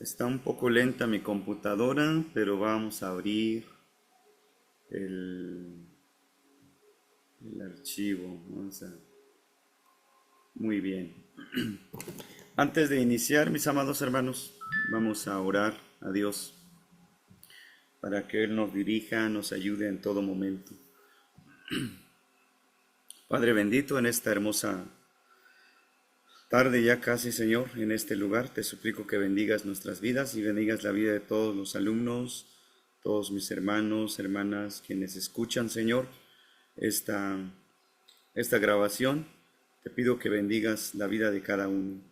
Está un poco lenta mi computadora, pero vamos a abrir el, el archivo. Muy bien. Antes de iniciar, mis amados hermanos, vamos a orar a Dios para que Él nos dirija, nos ayude en todo momento. Padre bendito, en esta hermosa tarde ya casi, Señor, en este lugar, te suplico que bendigas nuestras vidas y bendigas la vida de todos los alumnos, todos mis hermanos, hermanas, quienes escuchan, Señor, esta, esta grabación. Te pido que bendigas la vida de cada uno.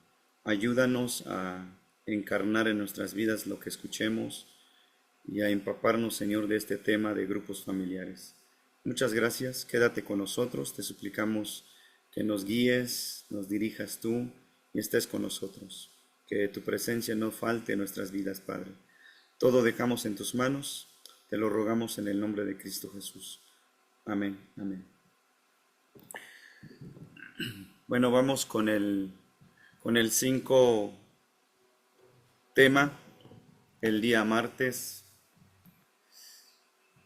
Ayúdanos a encarnar en nuestras vidas lo que escuchemos y a empaparnos, Señor, de este tema de grupos familiares. Muchas gracias, quédate con nosotros, te suplicamos que nos guíes, nos dirijas tú y estés con nosotros. Que tu presencia no falte en nuestras vidas, Padre. Todo dejamos en tus manos, te lo rogamos en el nombre de Cristo Jesús. Amén, amén. Bueno, vamos con el 5 tema, el día martes,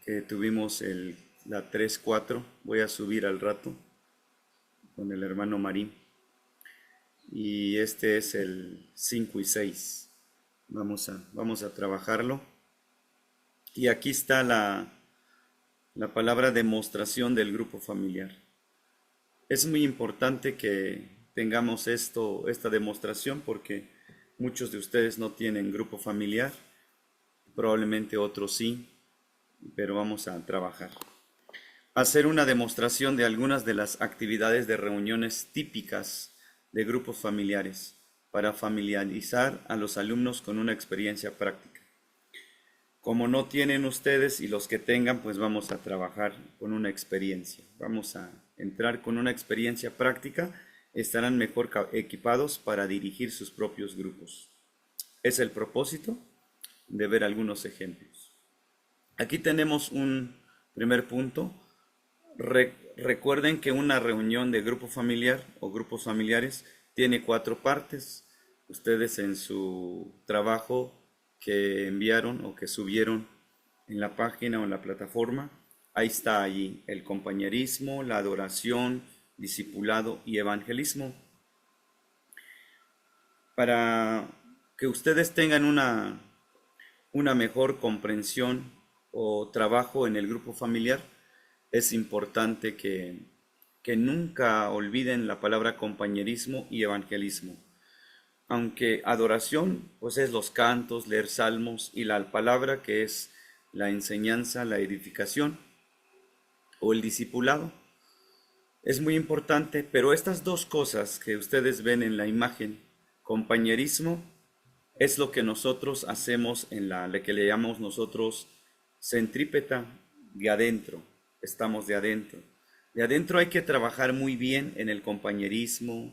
que tuvimos la 3-4, voy a subir al rato con el hermano Marín. Y este es el 5 y 6. Vamos a trabajarlo. Y aquí está la palabra demostración del grupo familiar. Es muy importante que tengamos esta demostración porque muchos de ustedes no tienen grupo familiar, probablemente otros sí, pero vamos a trabajar. Hacer una demostración de algunas de las actividades de reuniones típicas de grupos familiares para familiarizar a los alumnos con una experiencia práctica. Como no tienen ustedes y los que tengan, pues vamos a trabajar con una experiencia. Vamos a entrar con una experiencia práctica, estarán mejor equipados para dirigir sus propios grupos. Es el propósito de ver algunos ejemplos. Aquí tenemos un primer punto. Recuerden que una reunión de grupo familiar o grupos familiares tiene 4 partes. Ustedes en su trabajo que enviaron o que subieron en la página o en la plataforma, ahí está allí el compañerismo, la adoración, discipulado y evangelismo. Para que ustedes tengan una mejor comprensión o trabajo en el grupo familiar, es importante que nunca olviden la palabra compañerismo y evangelismo. Aunque adoración, pues es los cantos, leer salmos y la palabra que es la enseñanza, la edificación o el discipulado. Es muy importante, pero estas dos cosas que ustedes ven en la imagen, compañerismo, es lo que nosotros hacemos en la que le llamamos nosotros centrípeta de adentro. Estamos de adentro. De adentro hay que trabajar muy bien en el compañerismo.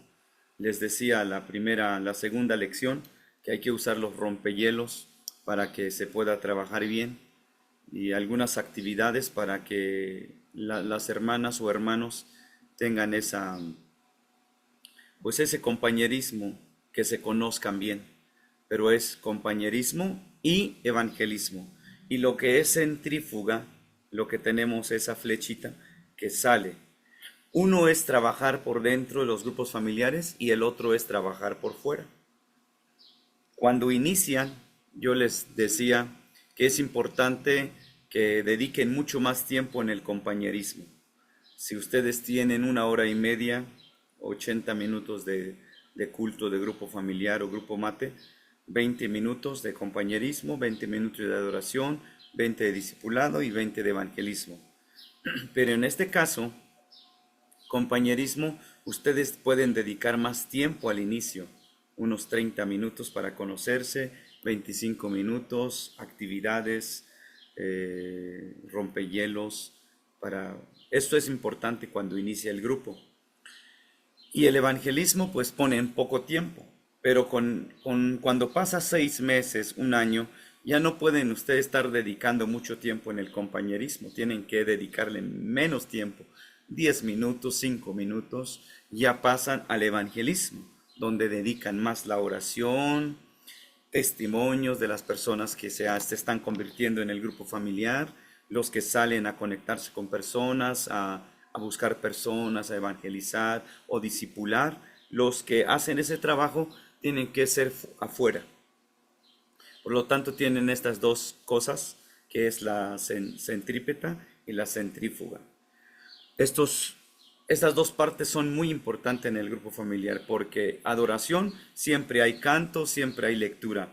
Les decía la segunda lección que hay que usar los rompehielos para que se pueda trabajar bien y algunas actividades para que las hermanas o hermanos tengan pues ese compañerismo, que se conozcan bien, pero es compañerismo y evangelismo. Y lo que es centrífuga, lo que tenemos esa flechita que sale. Uno es trabajar por dentro de los grupos familiares y el otro es trabajar por fuera. Cuando inician, yo les decía que es importante que dediquen mucho más tiempo en el compañerismo. Si ustedes tienen 1 hora y media, 80 minutos de culto de grupo familiar o grupo mate, 20 minutos de compañerismo, 20 minutos de adoración, 20 de discipulado y 20 de evangelismo. Pero en este caso, compañerismo, ustedes pueden dedicar más tiempo al inicio, unos 30 minutos para conocerse, 25 minutos, actividades, rompehielos, esto es importante cuando inicia el grupo. Y el evangelismo pues pone en poco tiempo, pero cuando pasa 6 meses, 1 año, ya no pueden ustedes estar dedicando mucho tiempo en el compañerismo, tienen que dedicarle menos tiempo, 10 minutos, 5 minutos, ya pasan al evangelismo, donde dedican más la oración testimonios de las personas que se están convirtiendo en el grupo familiar, los que salen a conectarse con personas, a buscar personas, a evangelizar o discipular. Los que hacen ese trabajo tienen que ser afuera. Por lo tanto, tienen estas dos cosas, que es la centrípeta y la centrífuga. Estas dos partes son muy importantes en el grupo familiar porque adoración siempre hay canto, siempre hay lectura.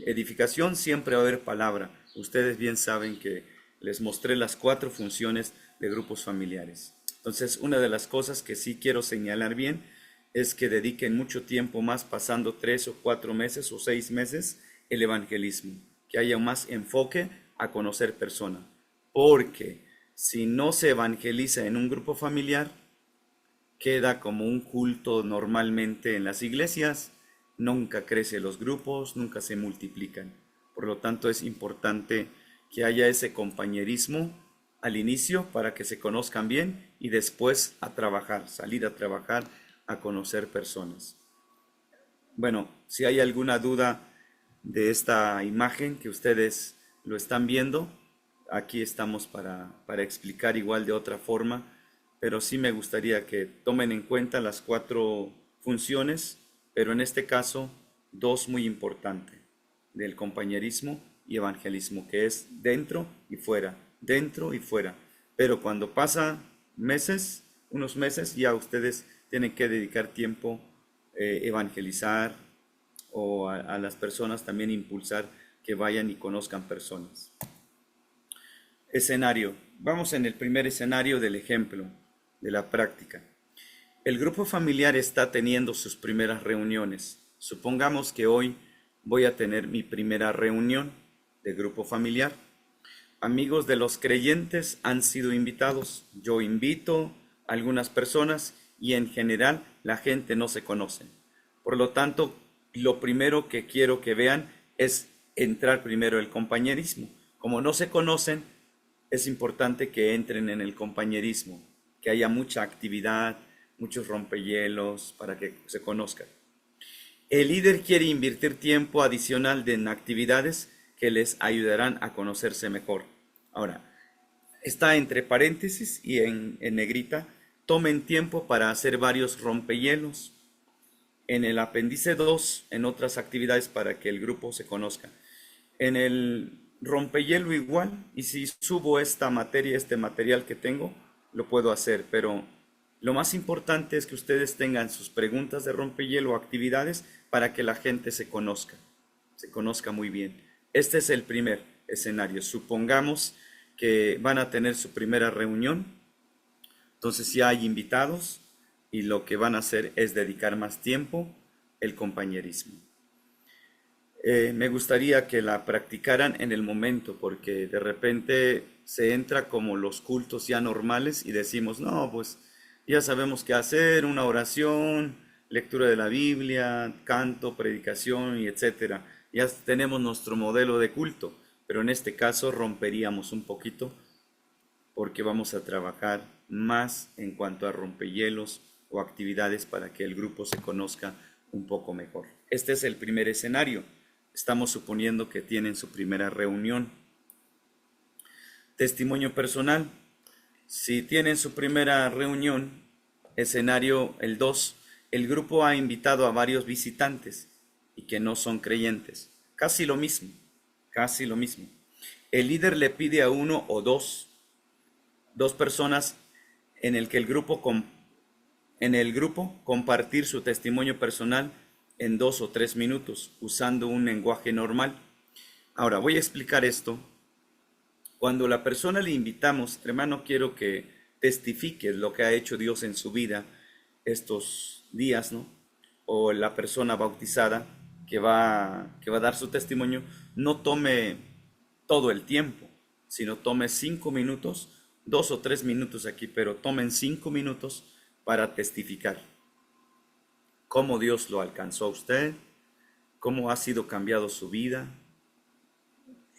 Edificación siempre va a haber palabra. Ustedes bien saben que les mostré las 4 funciones de grupos familiares. Entonces, una de las cosas que sí quiero señalar bien es que dediquen mucho tiempo más pasando 3 o 4 meses o 6 meses el evangelismo, que haya más enfoque a conocer personas. Porque si no se evangeliza en un grupo familiar, queda como un culto normalmente en las iglesias, nunca crecen los grupos, nunca se multiplican. Por lo tanto, es importante que haya ese compañerismo al inicio para que se conozcan bien y después a trabajar, salir a trabajar, a conocer personas. Bueno, si hay alguna duda de esta imagen que ustedes lo están viendo, aquí estamos para explicar igual de otra forma, pero sí me gustaría que tomen en cuenta las 4 funciones, pero en este caso 2 muy importantes, del compañerismo y evangelismo, que es dentro y fuera. Pero cuando pasa unos meses, ya ustedes tienen que dedicar tiempo evangelizar o a las personas también impulsar que vayan y conozcan personas. Escenario. Vamos en el primer escenario del ejemplo, de la práctica. El grupo familiar está teniendo sus primeras reuniones. Supongamos que hoy voy a tener mi primera reunión de grupo familiar. Amigos de los creyentes han sido invitados. Yo invito a algunas personas y en general la gente no se conoce. Por lo tanto, lo primero que quiero que vean es entrar primero el compañerismo. Como no se conocen, es importante que entren en el compañerismo, que haya mucha actividad, muchos rompehielos para que se conozcan. El líder quiere invertir tiempo adicional en actividades que les ayudarán a conocerse mejor. Ahora, está entre paréntesis y en negrita, tomen tiempo para hacer varios rompehielos. En el apéndice 2, en otras actividades para que el grupo se conozca. En el rompehielo igual, y si subo esta materia, este material que tengo, lo puedo hacer, pero lo más importante es que ustedes tengan sus preguntas de rompehielo o actividades para que la gente se conozca muy bien. Este es el primer escenario. Supongamos que van a tener su primera reunión, entonces ya hay invitados y lo que van a hacer es dedicar más tiempo el compañerismo. Me gustaría que la practicaran en el momento, porque de repente se entra como los cultos ya normales y decimos, no, pues ya sabemos qué hacer, una oración, lectura de la Biblia, canto, predicación y etcétera. Ya tenemos nuestro modelo de culto, pero en este caso romperíamos un poquito porque vamos a trabajar más en cuanto a rompehielos o actividades para que el grupo se conozca un poco mejor. Este es el primer escenario. Estamos suponiendo que tienen su primera reunión. Testimonio personal. Si tienen su primera reunión, escenario el 2, el grupo ha invitado a varios visitantes y que no son creyentes. Casi lo mismo, casi lo mismo. El líder le pide a uno o dos personas en el grupo compartir su testimonio personal en 2 o 3 minutos usando un lenguaje normal. Ahora voy a explicar esto. Cuando la persona le invitamos, hermano, quiero que testifiques lo que ha hecho Dios en su vida estos días, ¿no? O la persona bautizada que va a dar su testimonio, no tome todo el tiempo, sino tome 5 minutos, 2 o 3 minutos aquí, pero tomen 5 minutos para testificar cómo Dios lo alcanzó a usted, cómo ha sido cambiado su vida.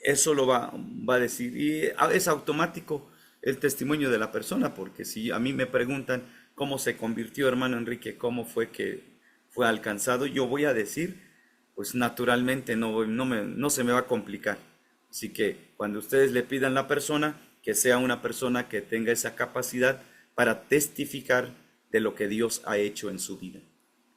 Eso lo va a decir, y es automático el testimonio de la persona, porque si a mí me preguntan cómo se convirtió hermano Enrique, cómo fue que fue alcanzado, yo voy a decir pues naturalmente no se me va a complicar. Así que cuando ustedes le pidan a la persona, que sea una persona que tenga esa capacidad para testificar de lo que Dios ha hecho en su vida.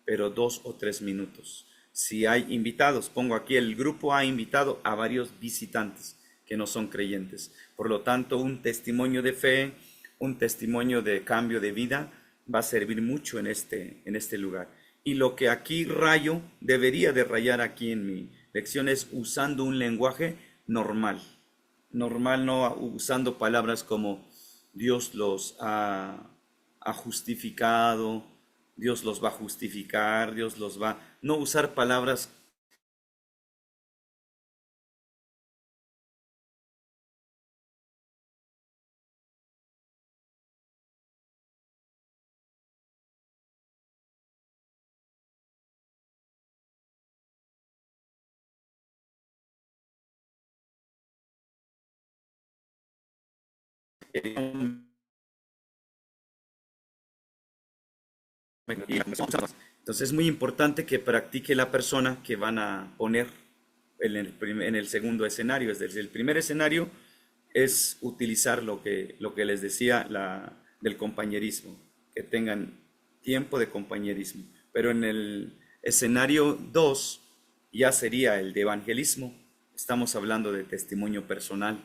Pero 2 o 3 minutos. Si hay invitados, pongo aquí, el grupo ha invitado a varios visitantes que no son creyentes. Por lo tanto, un testimonio de fe, un testimonio de cambio de vida va a servir mucho en este lugar. Y lo que aquí rayo, debería de rayar aquí en mi lección, es usando un lenguaje normal. Normal, no usando palabras como Dios los ha justificado, Dios los va a justificar, Dios los va... No usar palabras entonces es muy importante que practique la persona que van a poner en el segundo escenario. Es decir, el primer escenario es utilizar lo que les decía del compañerismo, que tengan tiempo de compañerismo. Pero en el escenario 2 ya sería el de evangelismo. Estamos hablando de testimonio personal,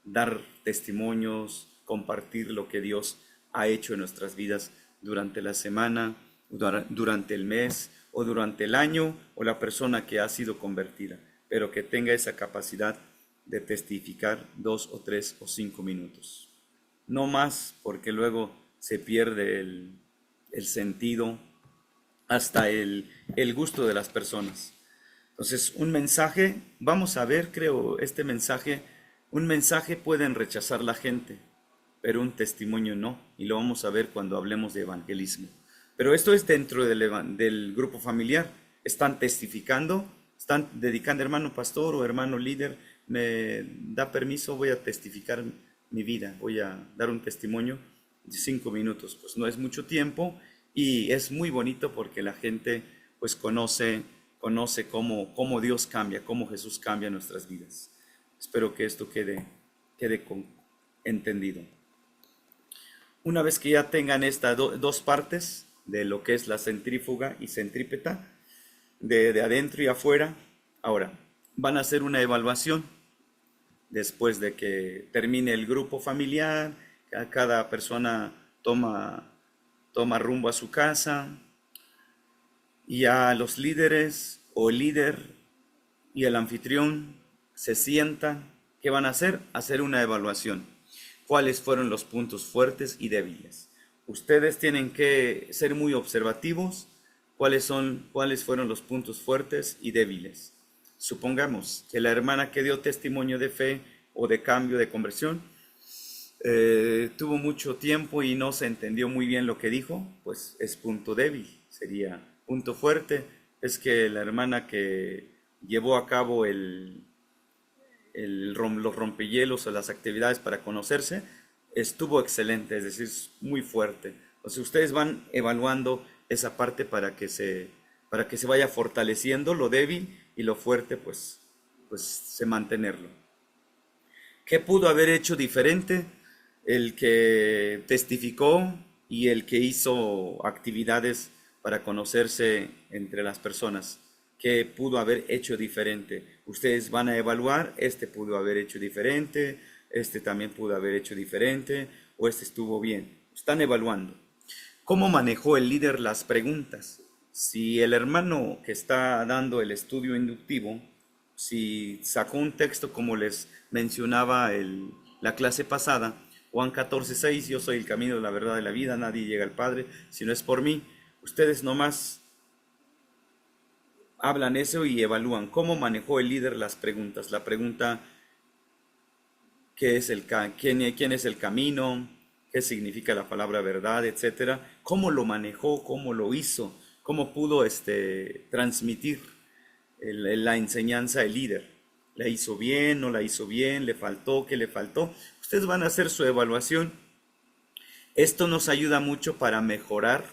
dar testimonios, compartir lo que Dios ha hecho en nuestras vidas durante la semana, durante el mes o durante el año, o la persona que ha sido convertida, pero que tenga esa capacidad de testificar 2 o 3 o 5 minutos. No más, porque luego se pierde el sentido, hasta el gusto de las personas. Entonces, un mensaje, vamos a ver, creo, este mensaje, un mensaje pueden rechazar la gente, pero un testimonio no, y lo vamos a ver cuando hablemos de evangelismo. Pero esto es dentro del grupo familiar. Están testificando, están dedicando, hermano pastor o hermano líder, me da permiso, voy a testificar mi vida, voy a dar un testimonio de 5 minutos. Pues no es mucho tiempo y es muy bonito porque la gente pues conoce cómo Dios cambia, cómo Jesús cambia nuestras vidas. Espero que esto quede entendido. Una vez que ya tengan estas dos partes de lo que es la centrífuga y centrípeta, de adentro y afuera, ahora van a hacer una evaluación después de que termine el grupo familiar, cada persona toma rumbo a su casa, y ya los líderes o el líder y el anfitrión se sientan. ¿Qué van a hacer? Hacer una evaluación. ¿Cuáles fueron los puntos fuertes y débiles? Ustedes tienen que ser muy observativos. ¿Cuáles fueron los puntos fuertes y débiles? Supongamos que la hermana que dio testimonio de fe o de cambio de conversión tuvo mucho tiempo y no se entendió muy bien lo que dijo, pues es punto débil. Sería punto fuerte, es que la hermana que llevó a cabo los rompehielos o las actividades para conocerse, estuvo excelente, es decir, muy fuerte. Entonces ustedes van evaluando esa parte para que se vaya fortaleciendo lo débil y lo fuerte, pues se mantenerlo. ¿Qué pudo haber hecho diferente el que testificó y el que hizo actividades para conocerse entre las personas? ¿Qué pudo haber hecho diferente? Ustedes van a evaluar, este pudo haber hecho diferente, este también pudo haber hecho diferente, o este estuvo bien. Están evaluando. ¿Cómo manejó el líder las preguntas? Si el hermano que está dando el estudio inductivo, si sacó un texto como les mencionaba la clase pasada, Juan 14:6, yo soy el camino, la verdad y la vida, nadie llega al Padre si no es por mí. Ustedes nomás hablan eso y evalúan cómo manejó el líder las preguntas. La pregunta, quién es el camino, qué significa la palabra verdad, etcétera. Cómo lo manejó, cómo lo hizo, cómo pudo transmitir la enseñanza el líder. ¿La hizo bien? ¿No la hizo bien? ¿Le faltó? ¿Qué le faltó? Ustedes van a hacer su evaluación. Esto nos ayuda mucho para mejorar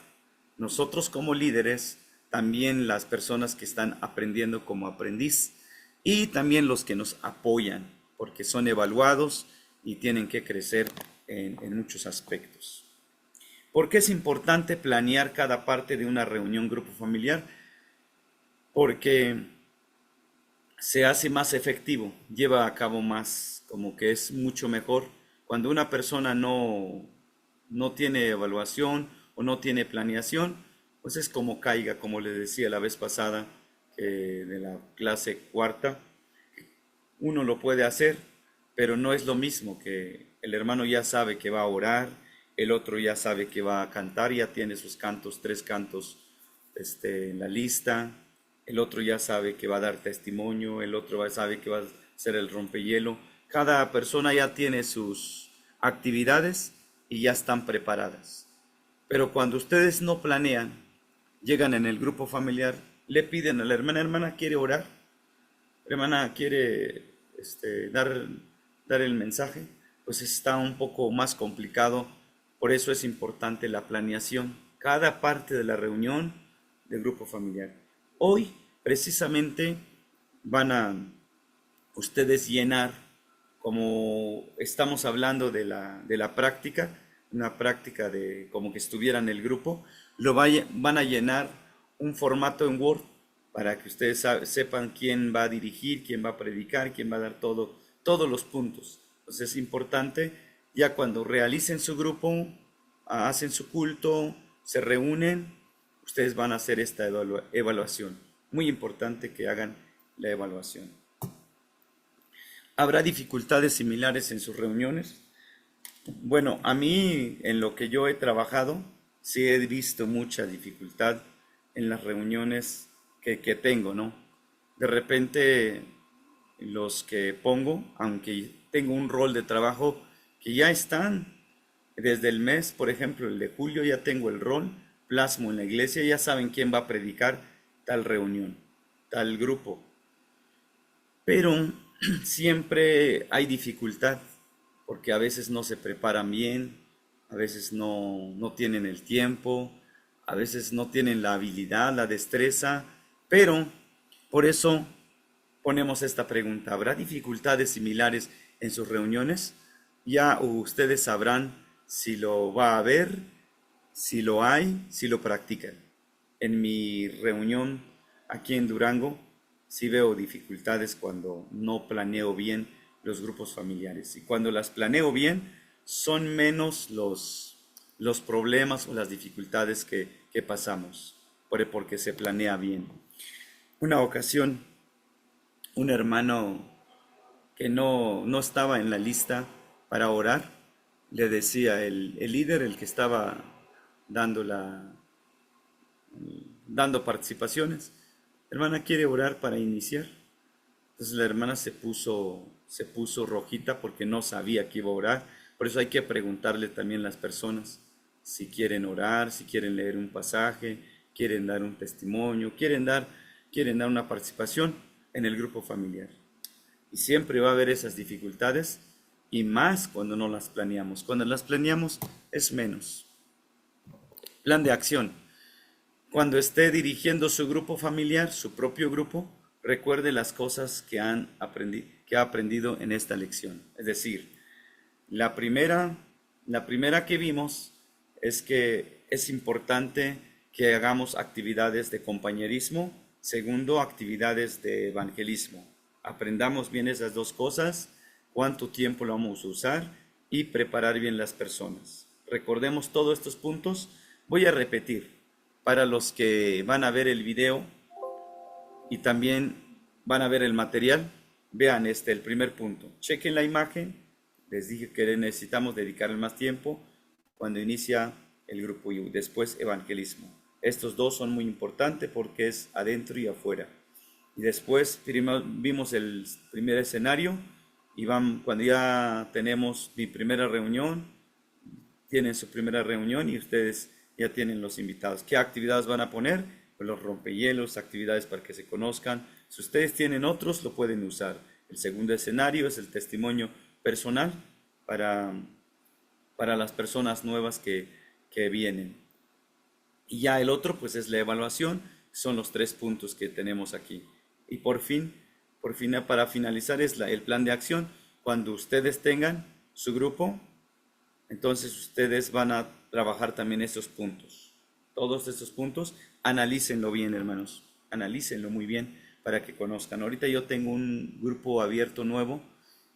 nosotros como líderes, también las personas que están aprendiendo como aprendiz y también los que nos apoyan, porque son evaluados y tienen que crecer en muchos aspectos. ¿Por qué es importante planear cada parte de una reunión grupo familiar? Porque se hace más efectivo, lleva a cabo más, como que es mucho mejor. Cuando una persona no tiene evaluación o no tiene planeación, pues es como caiga, como les decía la vez pasada, de la clase cuarta. Uno lo puede hacer, pero no es lo mismo que el hermano ya sabe que va a orar, el otro ya sabe que va a cantar, ya tiene sus cantos, 3 cantos en la lista, el otro ya sabe que va a dar testimonio, el otro ya sabe que va a ser el rompehielo. Cada persona ya tiene sus actividades y ya están preparadas. Pero cuando ustedes no planean, llegan en el grupo familiar, le piden a la hermana, ¿quiere orar? La hermana quiere dar el mensaje, pues está un poco más complicado. Por eso es importante la planeación, cada parte de la reunión del grupo familiar. Hoy, precisamente, van a ustedes llenar, como estamos hablando de la práctica, una práctica de como que estuvieran en el grupo, van a llenar un formato en Word para que ustedes sepan quién va a dirigir, quién va a predicar, quién va a dar todos los puntos. Entonces es importante, ya cuando realicen su grupo, hacen su culto, se reúnen, ustedes van a hacer esta evaluación. Muy importante que hagan la evaluación. ¿Habrá dificultades similares en sus reuniones? Bueno, a mí, en lo que yo he trabajado, sí he visto mucha dificultad en las reuniones que tengo, ¿no? De repente, los que pongo, aunque tengo un rol de trabajo que ya están desde el mes, por ejemplo, el de julio, ya tengo el rol, plasmo en la iglesia, ya saben quién va a predicar tal reunión, tal grupo. Pero siempre hay dificultad, porque a veces no se preparan bien, a veces no tienen el tiempo, a veces no tienen la habilidad, la destreza, pero por eso ponemos esta pregunta: ¿habrá dificultades similares en sus reuniones? Ya ustedes sabrán si lo va a haber, si lo hay, si lo practican. En mi reunión aquí en Durango, sí veo dificultades cuando no planeo bien los grupos familiares. Y cuando las planeo bien, son menos los problemas o las dificultades que pasamos, porque se planea bien. Una ocasión, un hermano que no estaba en la lista para orar, le decía el líder, el que estaba dando, dando participaciones: hermana, ¿quiere orar para iniciar? Entonces la hermana se puso rojita porque no sabía que iba a orar. Por eso hay que preguntarle también a las personas si quieren orar, si quieren leer un pasaje, quieren dar un testimonio, quieren dar una participación en el grupo familiar. Y siempre va a haber esas dificultades, y más cuando no las planeamos. Cuando las planeamos es menos. Plan de acción. Cuando esté dirigiendo su grupo familiar, su propio grupo, recuerde las cosas que ha aprendido en esta lección. Es decir, la primera que vimos es que es importante que hagamos actividades de compañerismo. Segundo, actividades de evangelismo. Aprendamos bien esas dos cosas, cuánto tiempo lo vamos a usar y preparar bien las personas. Recordemos todos estos puntos. Voy a repetir para los que van a ver el video y también van a ver el material. Vean el primer punto. Chequen la imagen. Les dije que necesitamos dedicarle más tiempo cuando inicia el grupo y después evangelismo. Estos dos son muy importantes porque es adentro y afuera. Y después vimos el primer escenario y cuando ya tenemos mi primera reunión, tienen su primera reunión y ustedes ya tienen los invitados. ¿Qué actividades van a poner? Pues los rompehielos, actividades para que se conozcan. Si ustedes tienen otros, lo pueden usar. El segundo escenario es el testimonio personal para las personas nuevas que vienen. Y ya el otro, pues es la evaluación, Son los 3 puntos que tenemos aquí. Y por fin, para finalizar, es el plan de acción. Cuando ustedes tengan su grupo, entonces ustedes van a trabajar también esos puntos. Todos estos puntos, analícenlo bien, hermanos. Analícenlo muy bien para que conozcan. Ahorita yo tengo un grupo abierto nuevo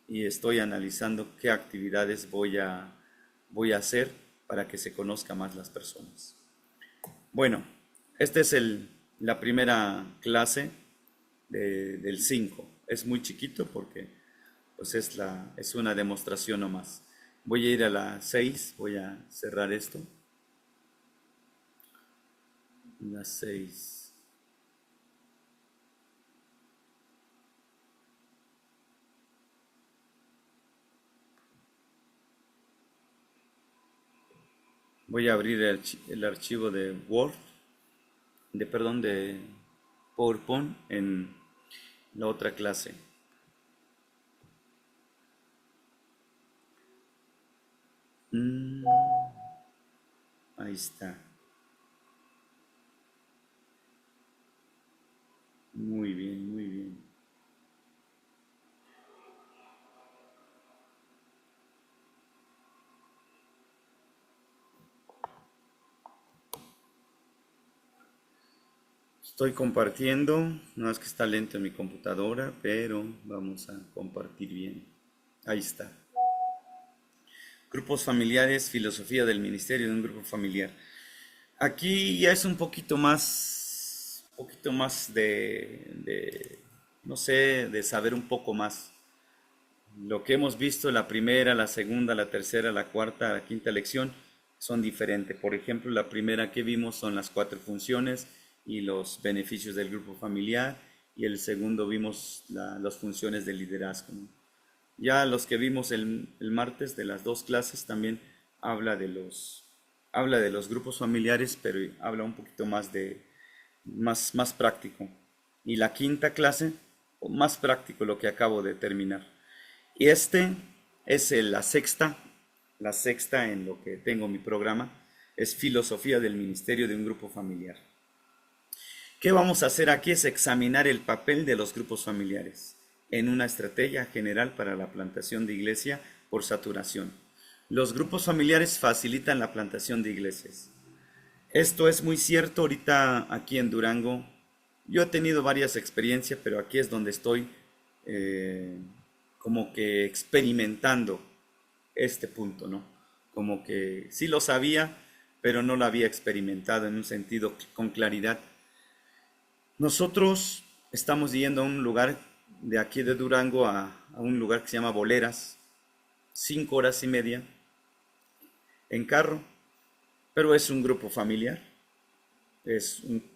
y estoy analizando qué actividades voy a hacer para que se conozca más las personas. Bueno, esta es la primera clase del 5. Es muy chiquito porque pues es una demostración nomás. Voy a ir a la 6, voy a cerrar esto. La 6. Voy a abrir el archivo de Word, de PowerPoint en la otra clase. Ahí está. Muy bien, muy bien. Estoy compartiendo, no es que está lento en mi computadora, pero vamos a compartir bien. Ahí está. Grupos familiares, filosofía del ministerio de un grupo familiar. Aquí ya es un poquito más no sé, de saber un poco más. Lo que hemos visto, la primera, la segunda, la tercera, la cuarta, la quinta lección, son diferentes. Por ejemplo, la primera que vimos son las 4 funciones y los beneficios del grupo familiar, y el segundo vimos las funciones del liderazgo, ¿no? Ya los que vimos el martes de las 2 clases también habla habla de los grupos familiares, pero habla un poquito más práctico. Y la quinta clase, más práctico lo que acabo de terminar. Y este es la sexta en lo que tengo mi programa, es filosofía del ministerio de un grupo familiar. ¿Qué vamos a hacer aquí? Es examinar el papel de los grupos familiares en una estrategia general para la plantación de iglesia por saturación. Los grupos familiares facilitan la plantación de iglesias. Esto es muy cierto ahorita aquí en Durango. Yo he tenido varias experiencias, pero aquí es donde estoy como que experimentando este punto, ¿no? Como que sí lo sabía, pero no lo había experimentado en un sentido con claridad. Nosotros estamos yendo a un lugar de aquí de Durango a un lugar que se llama Boleras, 5 horas y media en carro, pero es un grupo familiar.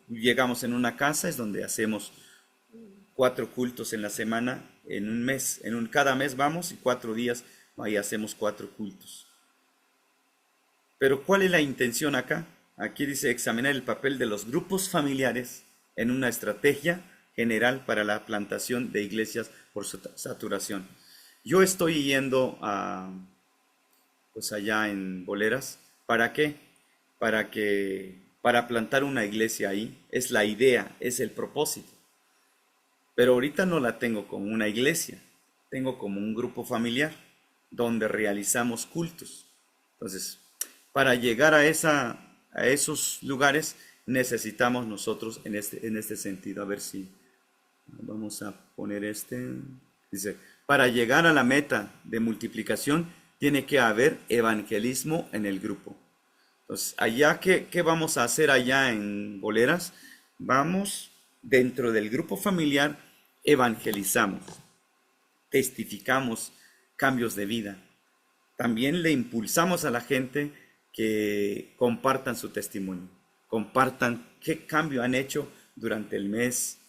Llegamos en una casa, es donde hacemos 4 cultos en la semana, en un mes, cada mes vamos y 4 días ahí hacemos 4 cultos. Pero ¿cuál es la intención acá? Aquí dice examinar el papel de los grupos familiares en una estrategia general para la plantación de iglesias por saturación. Yo estoy yendo pues allá en Boleras. ¿Para qué? Para plantar una iglesia ahí. Es la idea, es el propósito. Pero ahorita no la tengo como una iglesia, tengo como un grupo familiar donde realizamos cultos. Entonces, para llegar a esos lugares necesitamos nosotros en este sentido. A ver si vamos a poner Dice, para llegar a la meta de multiplicación tiene que haber evangelismo en el grupo. Entonces, allá, ¿qué vamos a hacer allá en Boleras? Vamos dentro del grupo familiar, evangelizamos, testificamos cambios de vida. También le impulsamos a la gente que compartan su testimonio, compartan qué cambio han hecho durante el mes,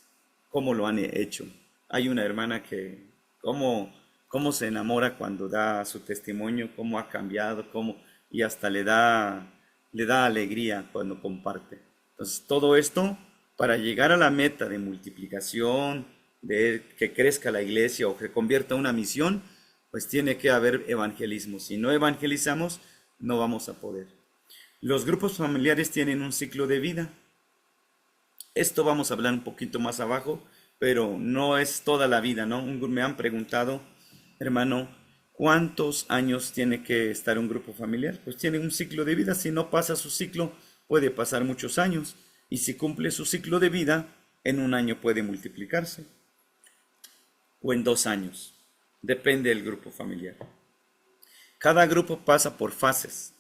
cómo lo han hecho. Hay una hermana que, cómo se enamora cuando da su testimonio, cómo ha cambiado, y hasta le da alegría cuando comparte. Entonces, todo esto para llegar a la meta de multiplicación, de que crezca la iglesia o que convierta una misión, pues tiene que haber evangelismo. Si no evangelizamos, no vamos a poder. Los grupos familiares tienen un ciclo de vida. Esto vamos a hablar un poquito más abajo, pero no es toda la vida, ¿no? Me han preguntado, hermano, ¿cuántos años tiene que estar un grupo familiar? Pues tiene un ciclo de vida. Si no pasa su ciclo, puede pasar muchos años. Y si cumple su ciclo de vida, en un año puede multiplicarse. O en 2 años. Depende del grupo familiar. Cada grupo pasa por fases.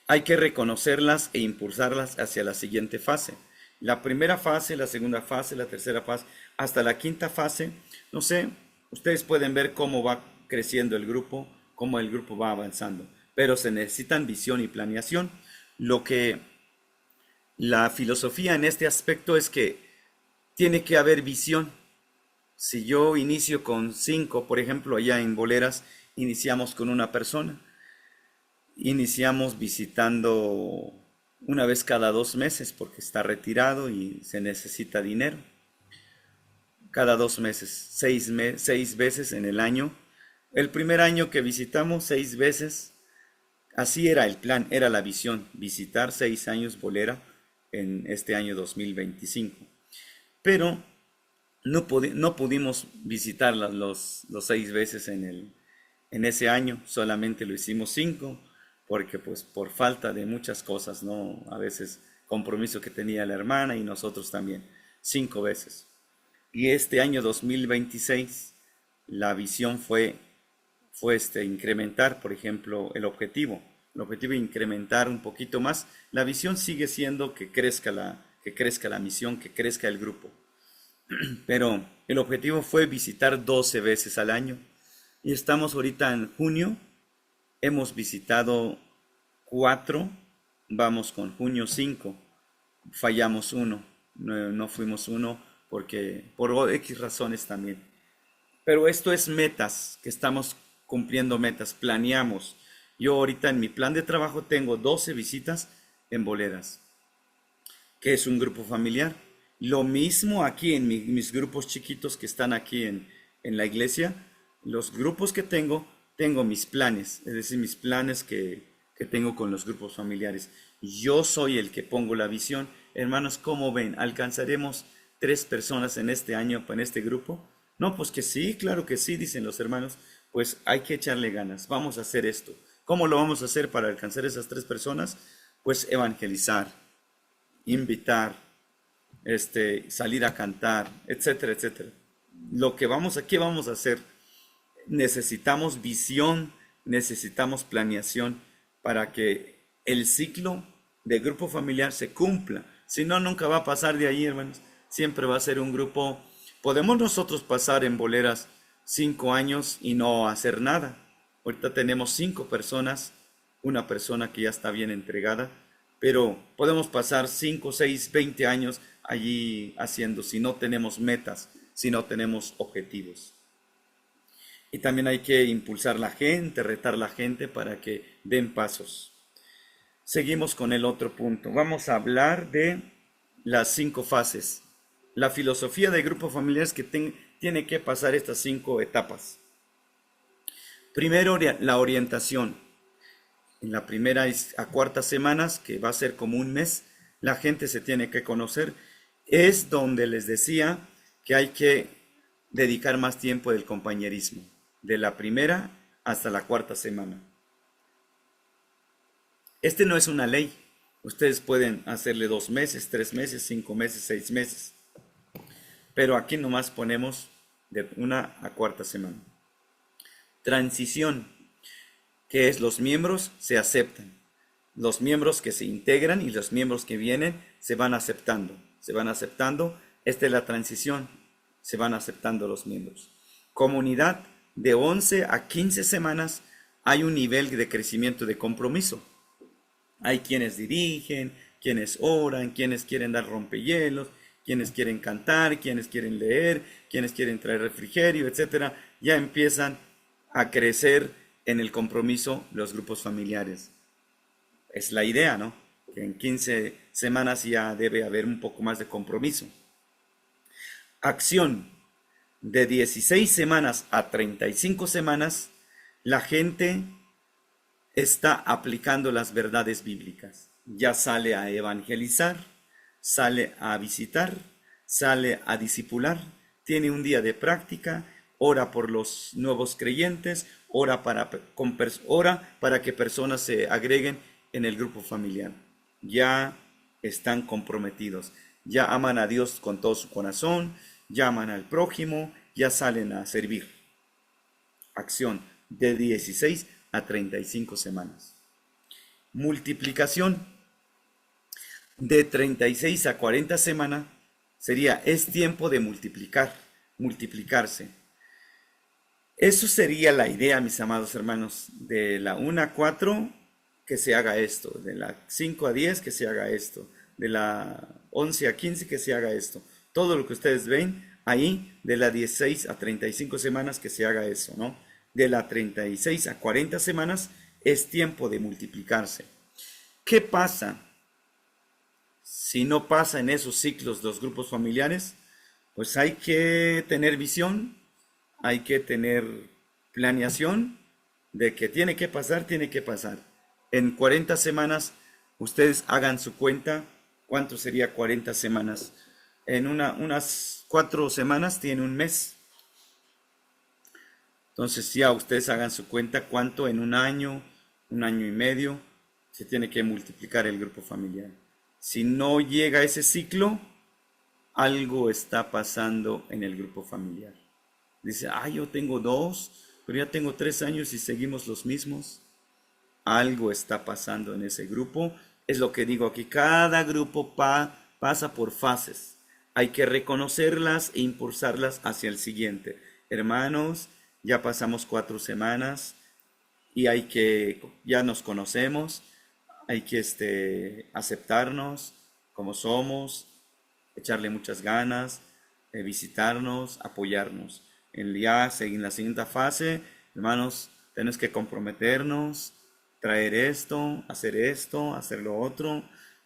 Hay que reconocerlas e impulsarlas hacia la siguiente fase. La primera fase, la segunda fase, la tercera fase, hasta la quinta fase. No sé, ustedes pueden ver cómo va creciendo el grupo, cómo el grupo va avanzando. Pero se necesitan visión y planeación. Lo que la filosofía en este aspecto es que tiene que haber visión. Si yo inicio con 5, por ejemplo, allá en Boleras, iniciamos con una persona. Iniciamos visitando una vez cada 2 meses porque está retirado y se necesita dinero. Cada 2 meses, 6 veces en el año. El primer año que visitamos 6 veces, así era el plan, era la visión, visitar 6 años Bolera en este año 2025. Pero no pudimos visitarlas los 6 veces en ese año, solamente lo hicimos 5, porque pues por falta de muchas cosas, ¿no? A veces compromiso que tenía la hermana y nosotros también, 5 veces. Y este año 2026, la visión fue incrementar, por ejemplo, el objetivo. El objetivo es incrementar un poquito más. La visión sigue siendo que crezca la misión, que crezca el grupo. Pero el objetivo fue visitar 12 veces al año. Y estamos ahorita en junio. Hemos visitado 4. Vamos con junio 5. Fallamos 1. No fuimos 1 porque por X razones también. Pero esto es metas, que estamos cumpliendo metas, planeamos. Yo ahorita en mi plan de trabajo tengo 12 visitas en Boleras, que es un grupo familiar. Lo mismo aquí en mis grupos chiquitos que están aquí en la iglesia. Los grupos que tengo mis planes, es decir, mis planes que tengo con los grupos familiares. Yo soy el que pongo la visión. Hermanos, ¿cómo ven? ¿Alcanzaremos 3 personas en este año en este grupo? No, pues que sí, claro que sí, dicen los hermanos. Pues hay que echarle ganas, vamos a hacer esto. ¿Cómo lo vamos a hacer para alcanzar esas 3 personas? Pues evangelizar, invitar, salir a cantar, etcétera, etcétera. ¿Qué vamos a hacer? Necesitamos visión, necesitamos planeación para que el ciclo de grupo familiar se cumpla. Si no, nunca va a pasar de ahí, hermanos. Siempre va a ser un grupo. Podemos nosotros pasar en Boleras 5 años y no hacer nada. Ahorita tenemos 5 personas, una persona que ya está bien entregada, pero podemos pasar 5, 6, 20 años allí haciendo si no tenemos metas, si no tenemos objetivos. Y también hay que impulsar la gente, retar la gente para que den pasos. Seguimos con el otro punto. Vamos a hablar de las 5 fases. La filosofía del grupo familiar es que tiene que pasar estas 5 etapas. Primero, la orientación. En la primera a cuarta semanas, que va a ser como un mes, la gente se tiene que conocer. Es donde les decía que hay que dedicar más tiempo del compañerismo, de la primera hasta la cuarta semana. No es una ley. Ustedes pueden hacerle 2 meses, 3 meses, 5 meses, 6 meses. Pero aquí nomás ponemos de una a cuarta semana. Transición, que es los miembros se aceptan. Los miembros que se integran y los miembros que vienen se van aceptando. Se van aceptando. Esta es la transición. Se van aceptando los miembros. Comunidad, de 11 a 15 semanas hay un nivel de crecimiento de compromiso. Hay quienes dirigen, quienes oran, quienes quieren dar rompehielos, quienes quieren cantar, quienes quieren leer, quienes quieren traer refrigerio, etc. Ya empiezan a crecer en el compromiso los grupos familiares. Es la idea, ¿no? Que en 15 semanas ya debe haber un poco más de compromiso. Acción. De 16 semanas a 35 semanas, la gente está aplicando las verdades bíblicas. Ya sale a evangelizar, sale a visitar, sale a discipular, tiene un día de práctica, ora por los nuevos creyentes, ora para que personas se agreguen en el grupo familiar. Ya están comprometidos, ya aman a Dios con todo su corazón, ya aman al prójimo, ya salen a servir. Acción de 16 a 35 semanas. Multiplicación de 36 a 40 semanas sería, es tiempo de multiplicarse. Eso sería la idea, mis amados hermanos, de la 1 a 4 que se haga esto, de la 5 a 10 que se haga esto, de la 11 a 15 que se haga esto. Todo lo que ustedes ven ahí, de la 16 a 35 semanas que se haga eso, ¿no? De la 36 a 40 semanas es tiempo de multiplicarse. ¿Qué pasa si no pasa en esos ciclos los grupos familiares? Pues hay que tener visión, hay que tener planeación de que tiene que pasar, tiene que pasar. En 40 semanas, ustedes hagan su cuenta, ¿cuánto sería 40 semanas? En unas 4 semanas tiene un mes. Entonces ya ustedes hagan su cuenta cuánto en un año y medio, se tiene que multiplicar el grupo familiar. Si no llega a ese ciclo, algo está pasando en el grupo familiar. Dice, yo tengo 2, pero ya tengo 3 años y seguimos los mismos. Algo está pasando en ese grupo. Es lo que digo aquí, cada grupo pasa por fases. Hay que reconocerlas e impulsarlas hacia el siguiente. Hermanos, ya pasamos 4 semanas y ya nos conocemos, hay que aceptarnos como somos, echarle muchas ganas, visitarnos, apoyarnos. En la siguiente fase, hermanos, tenemos que comprometernos, traer esto, hacer lo otro.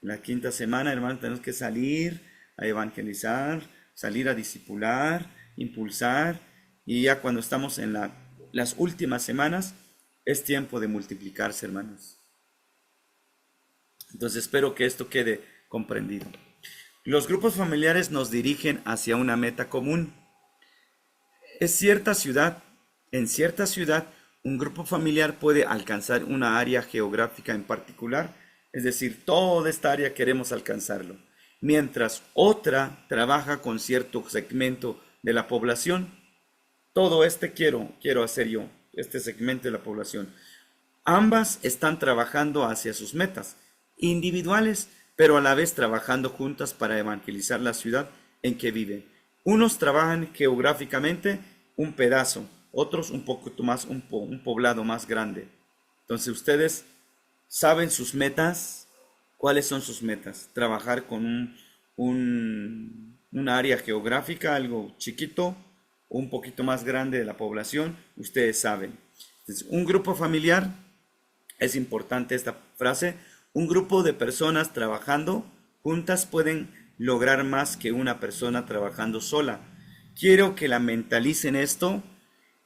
En la 5ª semana, hermanos, tenemos que salir a evangelizar, salir a discipular, impulsar. Y ya cuando estamos en las últimas semanas, es tiempo de multiplicarse, hermanos. Entonces espero que esto quede comprendido. Los grupos familiares nos dirigen hacia una meta común. En cierta ciudad, un grupo familiar puede alcanzar una área geográfica en particular, es decir, toda esta área queremos alcanzarlo, mientras otra trabaja con cierto segmento de la población. Todo quiero hacer yo, este segmento de la población. Ambas están trabajando hacia sus metas individuales, pero a la vez trabajando juntas para evangelizar la ciudad en que viven. Unos trabajan geográficamente un pedazo, otros un poquito más, un poblado más grande. Entonces ustedes saben sus metas. ¿Cuáles son sus metas? Trabajar con un área geográfica, algo chiquito, o un poquito más grande de la población, ustedes saben. Entonces, un grupo familiar, es importante esta frase, un grupo de personas trabajando juntas pueden lograr más que una persona trabajando sola. Quiero que la mentalicen esto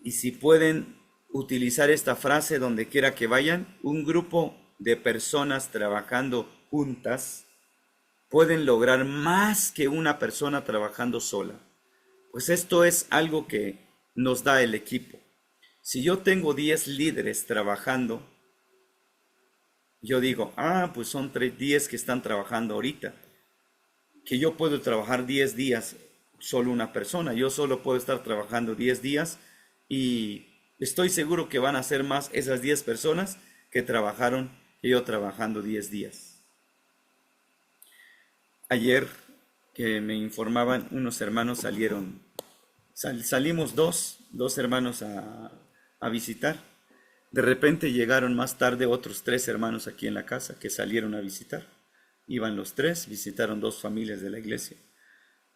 y si pueden utilizar esta frase donde quiera que vayan, un grupo de personas trabajando juntas pueden lograr más que una persona trabajando sola. Pues esto es algo que nos da el equipo. Si yo tengo 10 líderes trabajando, yo digo, pues son 10 que están trabajando ahorita. Que yo puedo trabajar 10 días solo una persona. Yo solo puedo estar trabajando 10 días y estoy seguro que van a ser más esas 10 personas que yo trabajando 10 días. Ayer que me informaban, unos hermanos salimos dos hermanos a visitar. De repente llegaron más tarde otros 3 hermanos aquí en la casa que salieron a visitar. Iban los 3, visitaron 2 familias de la iglesia.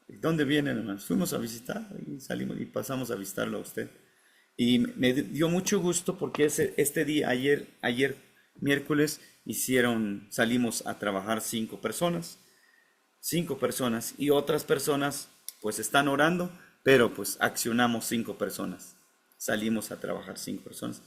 ¿Dónde vienen, hermanos? Fuimos a visitar y salimos y pasamos a visitarlo a usted. Y me dio mucho gusto porque este día, ayer miércoles, salimos a trabajar 5 personas. 5 personas y otras personas pues están orando, pero pues accionamos 5 personas. Salimos a trabajar 5 personas.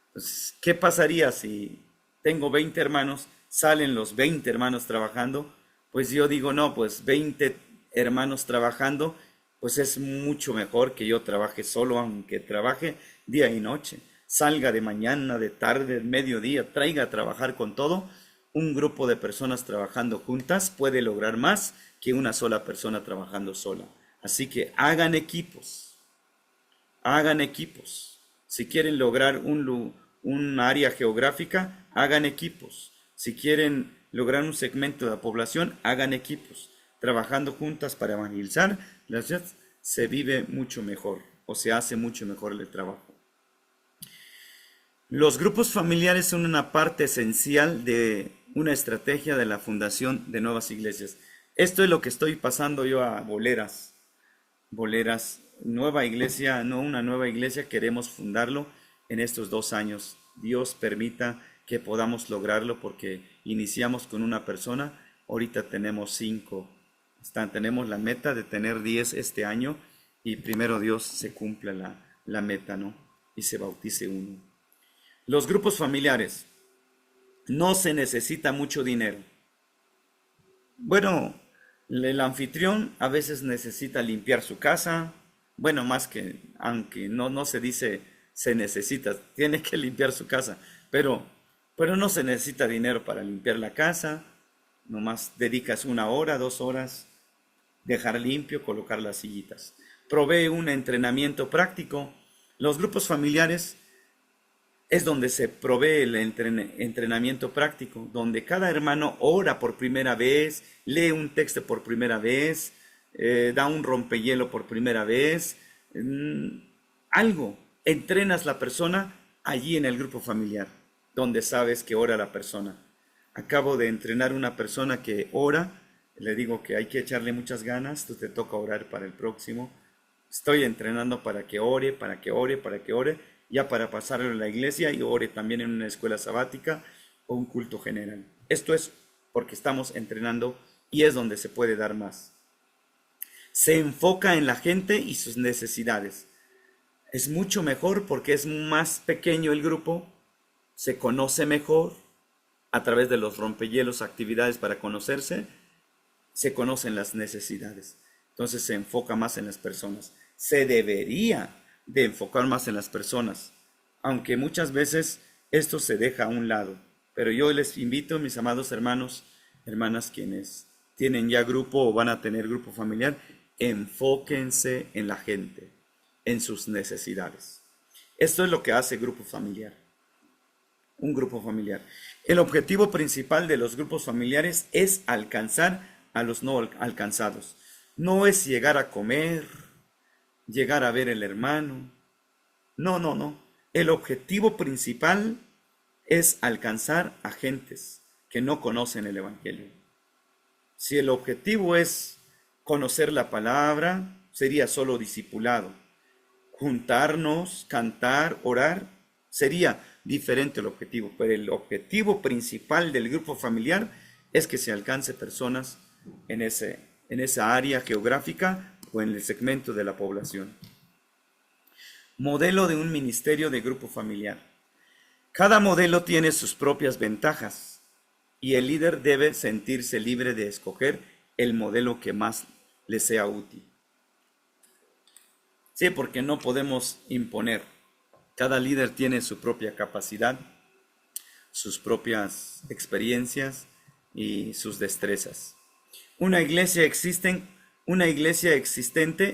Entonces, ¿qué pasaría si tengo 20 hermanos, salen los 20 hermanos trabajando? Pues yo digo, no, pues 20 hermanos trabajando, pues es mucho mejor que yo trabaje solo, aunque trabaje día y noche. Salga de mañana, de tarde, de mediodía, traiga a trabajar con todo. Un grupo de personas trabajando juntas puede lograr más que una sola persona trabajando sola. Así que hagan equipos, hagan equipos. Si quieren lograr un área geográfica, hagan equipos. Si quieren lograr un segmento de la población, hagan equipos. Trabajando juntas para evangelizar, se vive mucho mejor o se hace mucho mejor el trabajo. Los grupos familiares son una parte esencial de una estrategia de la fundación de nuevas iglesias. Esto es lo que estoy pasando yo a Boleras. Boleras, nueva iglesia, no una nueva iglesia, queremos fundarlo en estos 2 años. Dios permita que podamos lograrlo porque iniciamos con una persona, ahorita tenemos 5. Tenemos la meta de tener 10 este año y primero Dios se cumpla la meta, ¿no? Y se bautice uno. Los grupos familiares. No se necesita mucho dinero. Bueno, el anfitrión a veces necesita limpiar su casa. Bueno, más que, aunque no se dice se necesita, tiene que limpiar su casa. Pero no se necesita dinero para limpiar la casa. Nomás dedicas 1 hora, 2 horas, dejar limpio, colocar las sillitas. Provee un entrenamiento práctico. Los grupos familiares es donde se provee el entrenamiento práctico, donde cada hermano ora por primera vez, lee un texto por primera vez, da un rompehielo por primera vez, algo. Entrenas la persona allí en el grupo familiar, donde sabes que ora la persona. Acabo de entrenar una persona que ora, le digo que hay que echarle muchas ganas, tú te toca orar para el próximo. Estoy entrenando para que ore, para que ore, para que ore, ya para pasarlo a la iglesia y ore también en una escuela sabática o un culto general. Esto es porque estamos entrenando y es donde se puede dar más. Se enfoca en la gente y sus necesidades. Es mucho mejor porque es más pequeño el grupo, se conoce mejor a través de los rompehielos, actividades para conocerse, se conocen las necesidades. Entonces se enfoca más en las personas. Se debería de enfocar más en las personas, aunque muchas veces esto se deja a un lado. Pero yo les invito, mis amados hermanos, hermanas, quienes tienen ya grupo o van a tener grupo familiar, enfóquense en la gente, en sus necesidades. Esto es lo que hace grupo familiar. Un grupo familiar. El objetivo principal de los grupos familiares es alcanzar a los no alcanzados. No es llegar a comer, llegar a ver el hermano. No. El objetivo principal es alcanzar a gentes que no conocen el Evangelio. Si el objetivo es conocer la palabra, sería solo discipulado. Juntarnos, cantar, orar, sería diferente el objetivo. Pero el objetivo principal del grupo familiar es que se alcance personas en esa área geográfica o en el segmento de la población. Modelo de un ministerio de grupo familiar. Cada modelo tiene sus propias ventajas y el líder debe sentirse libre de escoger el modelo que más le sea útil. Sí, porque no podemos imponer. Cada líder tiene su propia capacidad, sus propias experiencias y sus destrezas. Una iglesia existente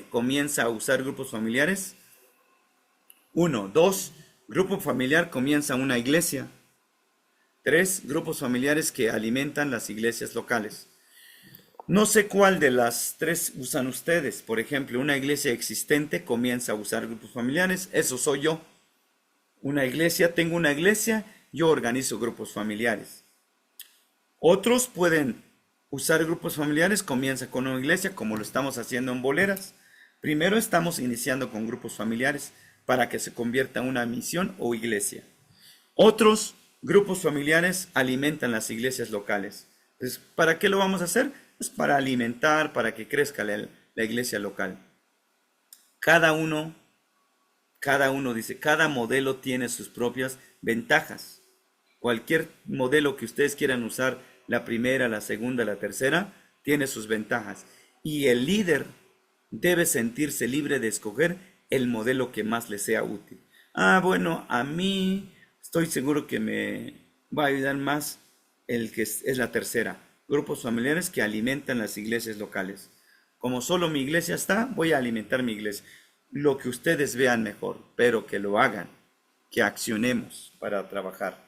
comienza a usar grupos familiares. 1, 2, grupo familiar comienza una iglesia. 3, grupos familiares que alimentan las iglesias locales. No sé cuál de las 3 usan ustedes. Por ejemplo, una iglesia existente comienza a usar grupos familiares. Eso soy yo. Tengo una iglesia, yo organizo grupos familiares. Otros pueden usar grupos familiares, comienza con una iglesia, como lo estamos haciendo en Boleras. Primero estamos iniciando con grupos familiares para que se convierta en una misión o iglesia. Otros grupos familiares alimentan las iglesias locales. Entonces, ¿para qué lo vamos a hacer? Pues para alimentar, para que crezca la iglesia local. Cada modelo tiene sus propias ventajas. Cualquier modelo que ustedes quieran usar, la primera, la segunda, la tercera, tiene sus ventajas. y el líder debe sentirse libre de escoger el modelo que más le sea útil. Ah, bueno, a mí estoy seguro que me va a ayudar más el que es la tercera, grupos familiares que alimentan las iglesias locales. Como solo mi iglesia está, voy a alimentar mi iglesia. Lo que ustedes vean mejor, pero que lo hagan, que accionemos para trabajar.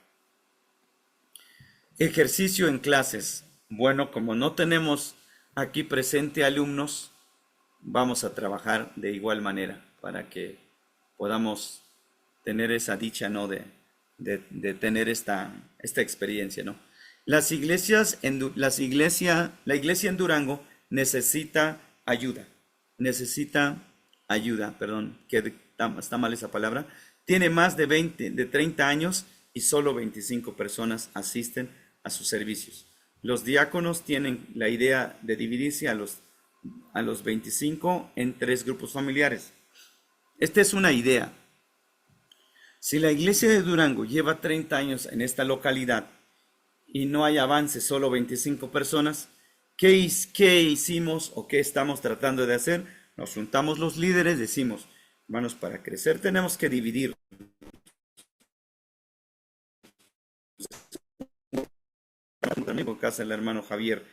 Ejercicio en clases. Bueno, como no tenemos aquí presente alumnos, vamos a trabajar de igual manera para que podamos tener esa dicha, ¿no? De tener esta experiencia, ¿no? La iglesia en Durango necesita ayuda, perdón, que está mal esa palabra. Tiene más de 30 años y solo 25 personas asisten a sus servicios. Los diáconos tienen la idea de dividirse a los 25 en 3 grupos familiares. Esta es una idea. Si la iglesia de Durango lleva 30 años en esta localidad y no hay avance, solo 25 personas, ¿qué hicimos o qué estamos tratando de hacer? Nos juntamos los líderes, decimos, hermanos, para crecer tenemos que dividir. También con casa del hermano Javier,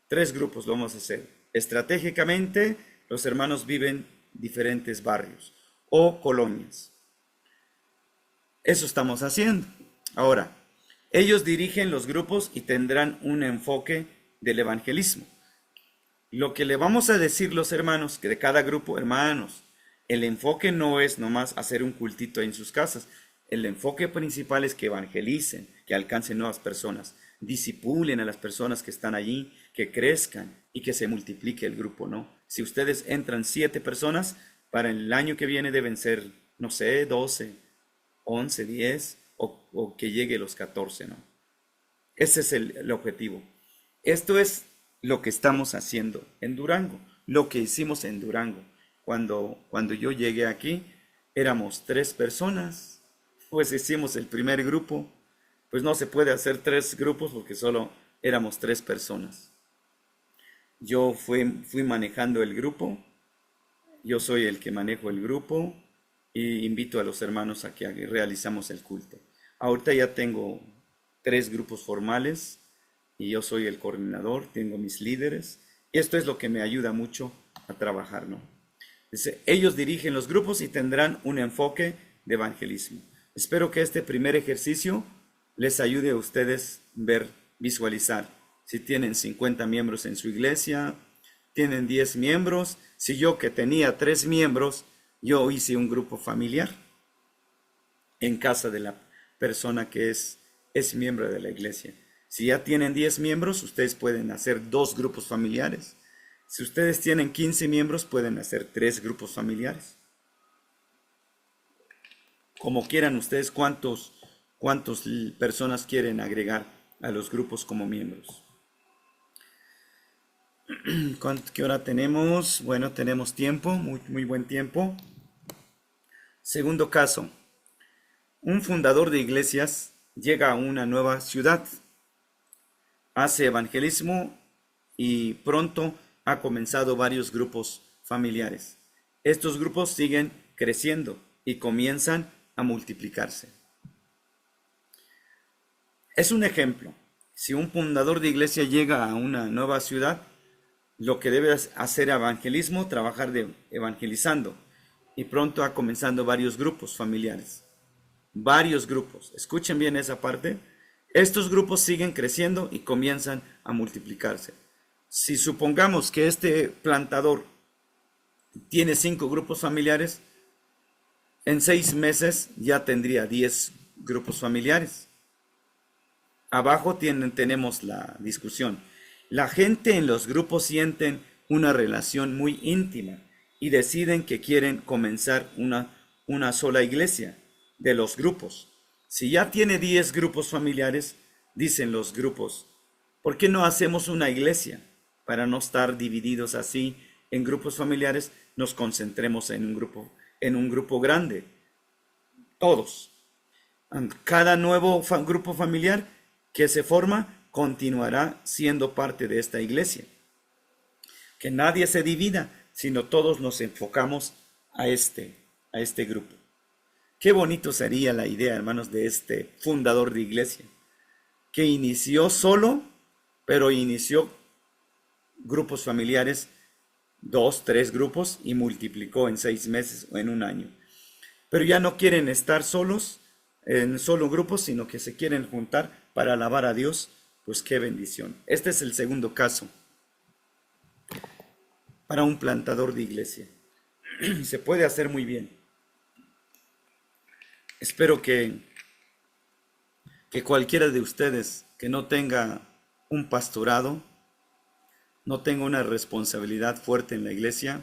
3 grupos lo vamos a hacer. Estratégicamente, los hermanos viven diferentes barrios o colonias. Eso estamos haciendo. Ahora, ellos dirigen los grupos y tendrán un enfoque del evangelismo. Lo que le vamos a decir los hermanos, que de cada grupo, hermanos, el enfoque no es nomás hacer un cultito en sus casas. El enfoque principal es que evangelicen, que alcancen nuevas personas, disipulen a las personas que están allí, que crezcan y que se multiplique el grupo, ¿no? Si ustedes entran 7 personas, para el año que viene deben ser, no sé, 12, 11, 10 o que llegue a los 14, ¿no? Ese es el objetivo. Esto es lo que estamos haciendo en Durango, lo que hicimos en Durango. Cuando yo llegué aquí, éramos 3 personas, pues hicimos el primer grupo. Pues no se puede hacer 3 grupos porque solo éramos 3 personas. Yo fui manejando el grupo, yo soy el que manejo el grupo y invito a los hermanos a que realizamos el culto. Ahorita ya tengo 3 grupos formales y yo soy el coordinador, tengo mis líderes. Y esto es lo que me ayuda mucho a trabajar, ¿no? Dice, ellos dirigen los grupos y tendrán un enfoque de evangelismo. Espero que este primer ejercicio les ayude a ustedes visualizar. Si tienen 50 miembros en su iglesia, tienen 10 miembros. Si yo que tenía 3 miembros, yo hice un grupo familiar en casa de la persona que es miembro de la iglesia. Si ya tienen 10 miembros, ustedes pueden hacer 2 grupos familiares. Si ustedes tienen 15 miembros, pueden hacer 3 grupos familiares. Como quieran ustedes, cuántas personas quieren agregar a los grupos como miembros. ¿Qué hora tenemos? Bueno, tenemos tiempo, muy buen tiempo. Segundo caso, un fundador de iglesias llega a una nueva ciudad, hace evangelismo y pronto ha comenzado varios grupos familiares. Estos grupos siguen creciendo y comienzan a multiplicarse. Es un ejemplo. Si un fundador de iglesia llega a una nueva ciudad, lo que debe hacer evangelismo, trabajar evangelizando. Y pronto ha comenzado varios grupos familiares. Varios grupos. Escuchen bien esa parte. Estos grupos siguen creciendo y comienzan a multiplicarse. Si supongamos que este plantador tiene 5 grupos familiares, en 6 meses ya tendría 10 grupos familiares. Abajo tenemos la discusión. La gente en los grupos sienten una relación muy íntima y deciden que quieren comenzar una sola iglesia de los grupos. Si ya tiene 10 grupos familiares, dicen los grupos, ¿por qué no hacemos una iglesia? Para no estar divididos así en grupos familiares, nos concentremos en un grupo grande. Todos. Cada nuevo grupo familiar que se forma continuará siendo parte de esta iglesia. que nadie se divida, sino todos nos enfocamos a este grupo. Qué bonito sería la idea, hermanos, de este fundador de iglesia, que inició solo, pero inició grupos familiares, 2, 3 grupos, y multiplicó en 6 meses o en un año. Pero ya no quieren estar solos, en solo grupos, sino que se quieren juntar para alabar a Dios. Pues qué bendición. Este es el segundo caso para un plantador de iglesia. Se puede hacer muy bien. Espero que cualquiera de ustedes que no tenga un pastorado, no tenga una responsabilidad fuerte en la iglesia,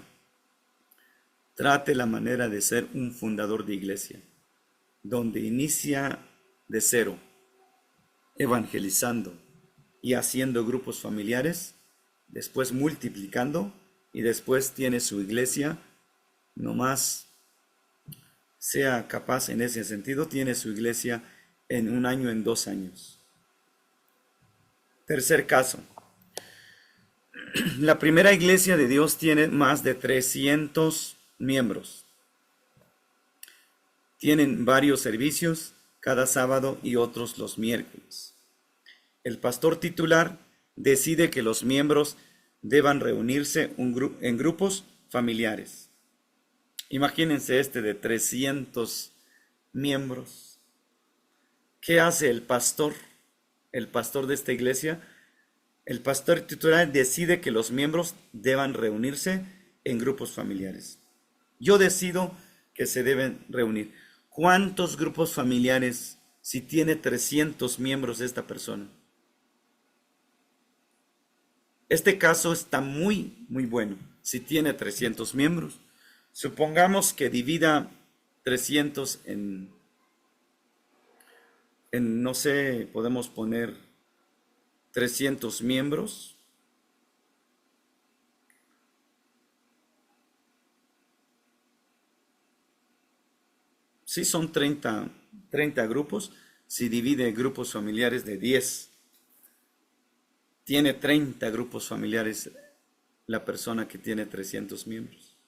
trate la manera de ser un fundador de iglesia, donde inicia de cero, evangelizando y haciendo grupos familiares, después multiplicando, y después tiene su iglesia. Nomás sea capaz en ese sentido, tiene su iglesia en un año, en 2 años. Tercer caso. La primera iglesia de Dios tiene más de 300 miembros. Tienen varios servicios cada sábado y otros los miércoles. El pastor titular decide que los miembros deban reunirse en grupos familiares. Imagínense este de 300 miembros. ¿Qué hace el pastor? El pastor de esta iglesia. El pastor titular decide que los miembros deban reunirse en grupos familiares. Yo decido que se deben reunir. ¿Cuántos grupos familiares si tiene 300 miembros esta persona? Este caso está muy bueno. Si tiene 300 miembros, supongamos que divida 300 en no sé, podemos poner 300 miembros. Sí, son 30 grupos. Si divide grupos familiares de 10, tiene 30 grupos familiares la persona que tiene 300 miembros.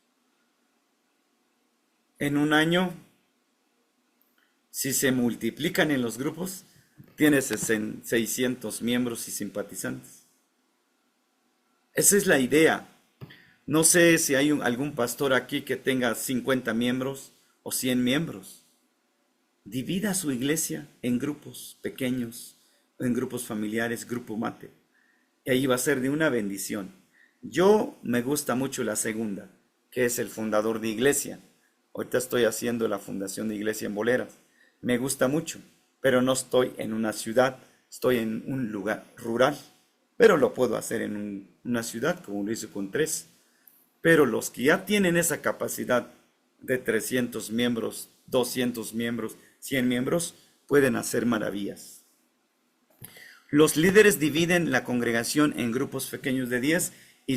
En un año, si se multiplican en los grupos, tiene 600 miembros y simpatizantes. Esa es la idea. No sé si hay algún pastor aquí que tenga 50 miembros o 100 miembros. Divida su iglesia en grupos pequeños, en grupos familiares, grupo mate. Y ahí va a ser de una bendición. Yo me gusta mucho la segunda, que es el fundador de iglesia. Ahorita estoy haciendo la fundación de iglesia en Boleras. Me gusta mucho, pero no estoy en una ciudad, estoy en un lugar rural. Pero lo puedo hacer en una ciudad, como lo hice con 3. Pero los que ya tienen esa capacidad de 300 miembros, 200 miembros, 100 miembros, pueden hacer maravillas. Los líderes dividen la congregación en grupos pequeños de 10 y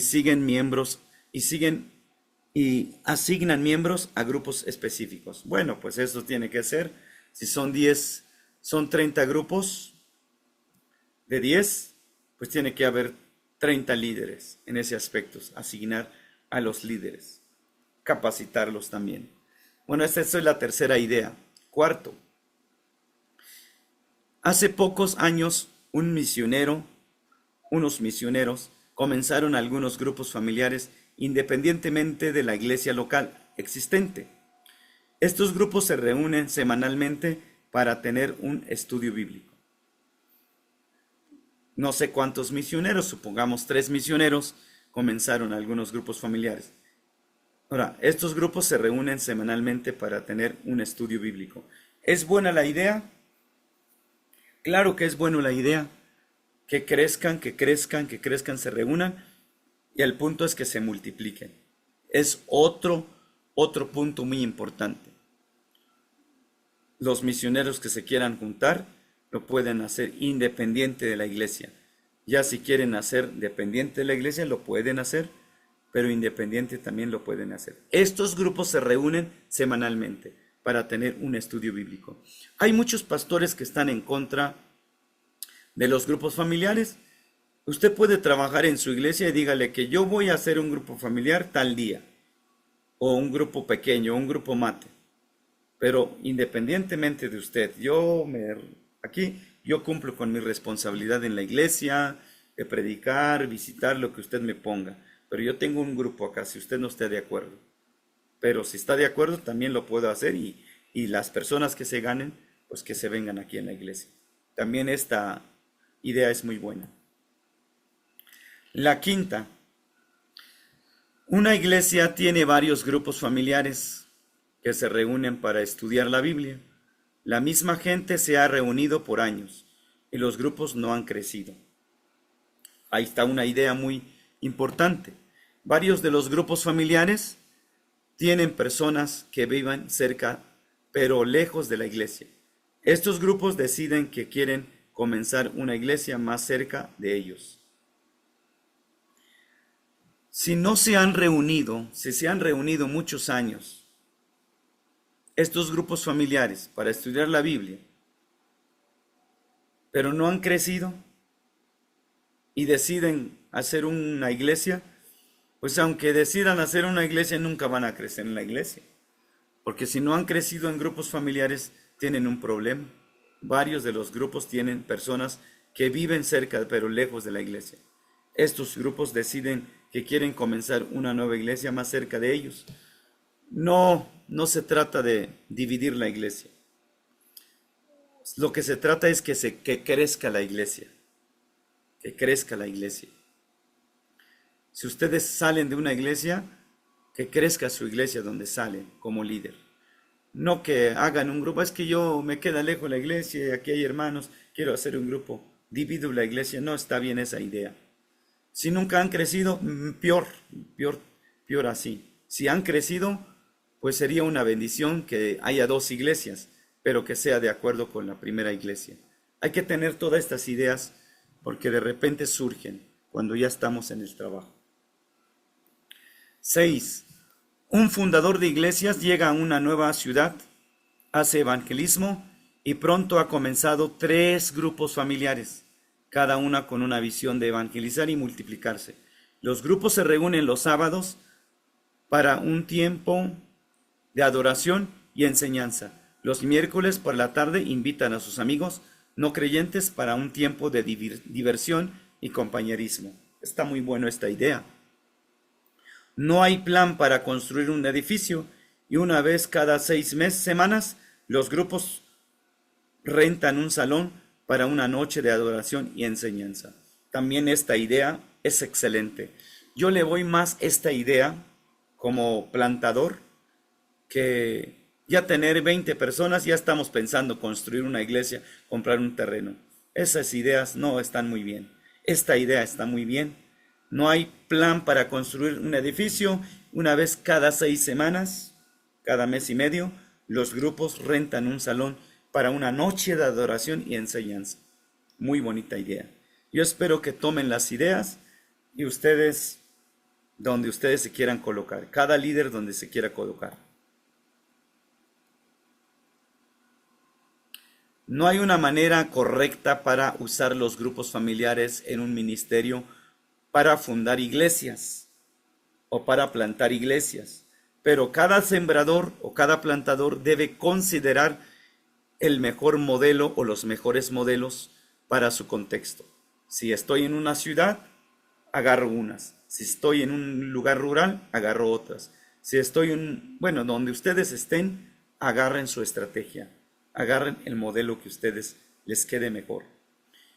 asignan miembros a grupos específicos. Bueno, pues eso tiene que ser, si son 10, son 30 grupos de 10, pues tiene que haber 30 líderes en ese aspecto, asignar a los líderes, capacitarlos también. Bueno, esta es la tercera idea. Cuarto, hace pocos años unos misioneros comenzaron algunos grupos familiares independientemente de la iglesia local existente. Estos grupos se reúnen semanalmente para tener un estudio bíblico. No sé cuántos misioneros, supongamos 3 misioneros, comenzaron algunos grupos familiares. Ahora, estos grupos se reúnen semanalmente para tener un estudio bíblico. ¿Es buena la idea? Claro que es buena la idea. Que crezcan, se reúnan, y el punto es que se multipliquen. Es otro punto muy importante. Los misioneros que se quieran juntar lo pueden hacer independiente de la iglesia. Ya si quieren hacer dependiente de la iglesia, lo pueden hacer, pero independiente también lo pueden hacer. Estos grupos se reúnen semanalmente para tener un estudio bíblico. Hay muchos pastores que están en contra de los grupos familiares, Usted puede trabajar en su iglesia y dígale que yo voy a hacer un grupo familiar tal día, o un grupo pequeño, un grupo mate. Pero independientemente de usted, aquí yo cumplo con mi responsabilidad en la iglesia, de predicar, visitar, lo que usted me ponga. Pero yo tengo un grupo acá, si usted no está de acuerdo. Pero si está de acuerdo, también lo puedo hacer y las personas que se ganen, pues que se vengan aquí en la iglesia. También esta idea es muy buena. La quinta, una iglesia tiene varios grupos familiares que se reúnen para estudiar la Biblia. La misma gente se ha reunido por años y los grupos no han crecido. Ahí está una idea muy importante. Varios de los grupos familiares tienen personas que vivan cerca, pero lejos de la iglesia. Estos grupos deciden que quieren comenzar una iglesia más cerca de ellos. Si se han reunido muchos años, estos grupos familiares para estudiar la Biblia, pero no han crecido y deciden hacer una iglesia, pues aunque decidan hacer una iglesia, nunca van a crecer en la iglesia. Porque si no han crecido en grupos familiares, tienen un problema. Varios de los grupos tienen personas que viven cerca, pero lejos de la iglesia. Estos grupos deciden que quieren comenzar una nueva iglesia más cerca de ellos. No se trata de dividir la iglesia. Lo que se trata es que crezca la iglesia. Que crezca la iglesia. Si ustedes salen de una iglesia, que crezca su iglesia donde salen como líder. No que hagan un grupo, es que yo me queda lejos de la iglesia y aquí hay hermanos, quiero hacer un grupo, divido la iglesia. No está bien esa idea. Si nunca han crecido, peor así. Si han crecido, pues sería una bendición que haya dos iglesias, pero que sea de acuerdo con la primera iglesia. Hay que tener todas estas ideas porque de repente surgen cuando ya estamos en el trabajo. 6. Un fundador de iglesias llega a una nueva ciudad, hace evangelismo y pronto ha comenzado 3 grupos familiares, cada una con una visión de evangelizar y multiplicarse. Los grupos se reúnen los sábados para un tiempo de adoración y enseñanza. Los miércoles por la tarde invitan a sus amigos no creyentes para un tiempo de diversión y compañerismo. Está muy buena esta idea. No hay plan para construir un edificio y una vez cada 6 semanas los grupos rentan un salón para una noche de adoración y enseñanza. También esta idea es excelente. Yo le voy más esta idea como plantador que ya tener 20 personas, ya estamos pensando construir una iglesia, comprar un terreno. Esas ideas no están muy bien. Esta idea está muy bien. No hay plan para construir un edificio. Una vez cada 6 semanas, cada mes y medio, los grupos rentan un salón para una noche de adoración y enseñanza. Muy bonita idea. Yo espero que tomen las ideas y ustedes, donde ustedes se quieran colocar, cada líder donde se quiera colocar. No hay una manera correcta para usar los grupos familiares en un ministerio para fundar iglesias o para plantar iglesias, pero cada sembrador o cada plantador debe considerar el mejor modelo o los mejores modelos para su contexto. Si estoy en una ciudad, agarro unas. Si estoy en un lugar rural, agarro otras. Si estoy donde ustedes estén, agarren su estrategia. Agarren el modelo que a ustedes les quede mejor.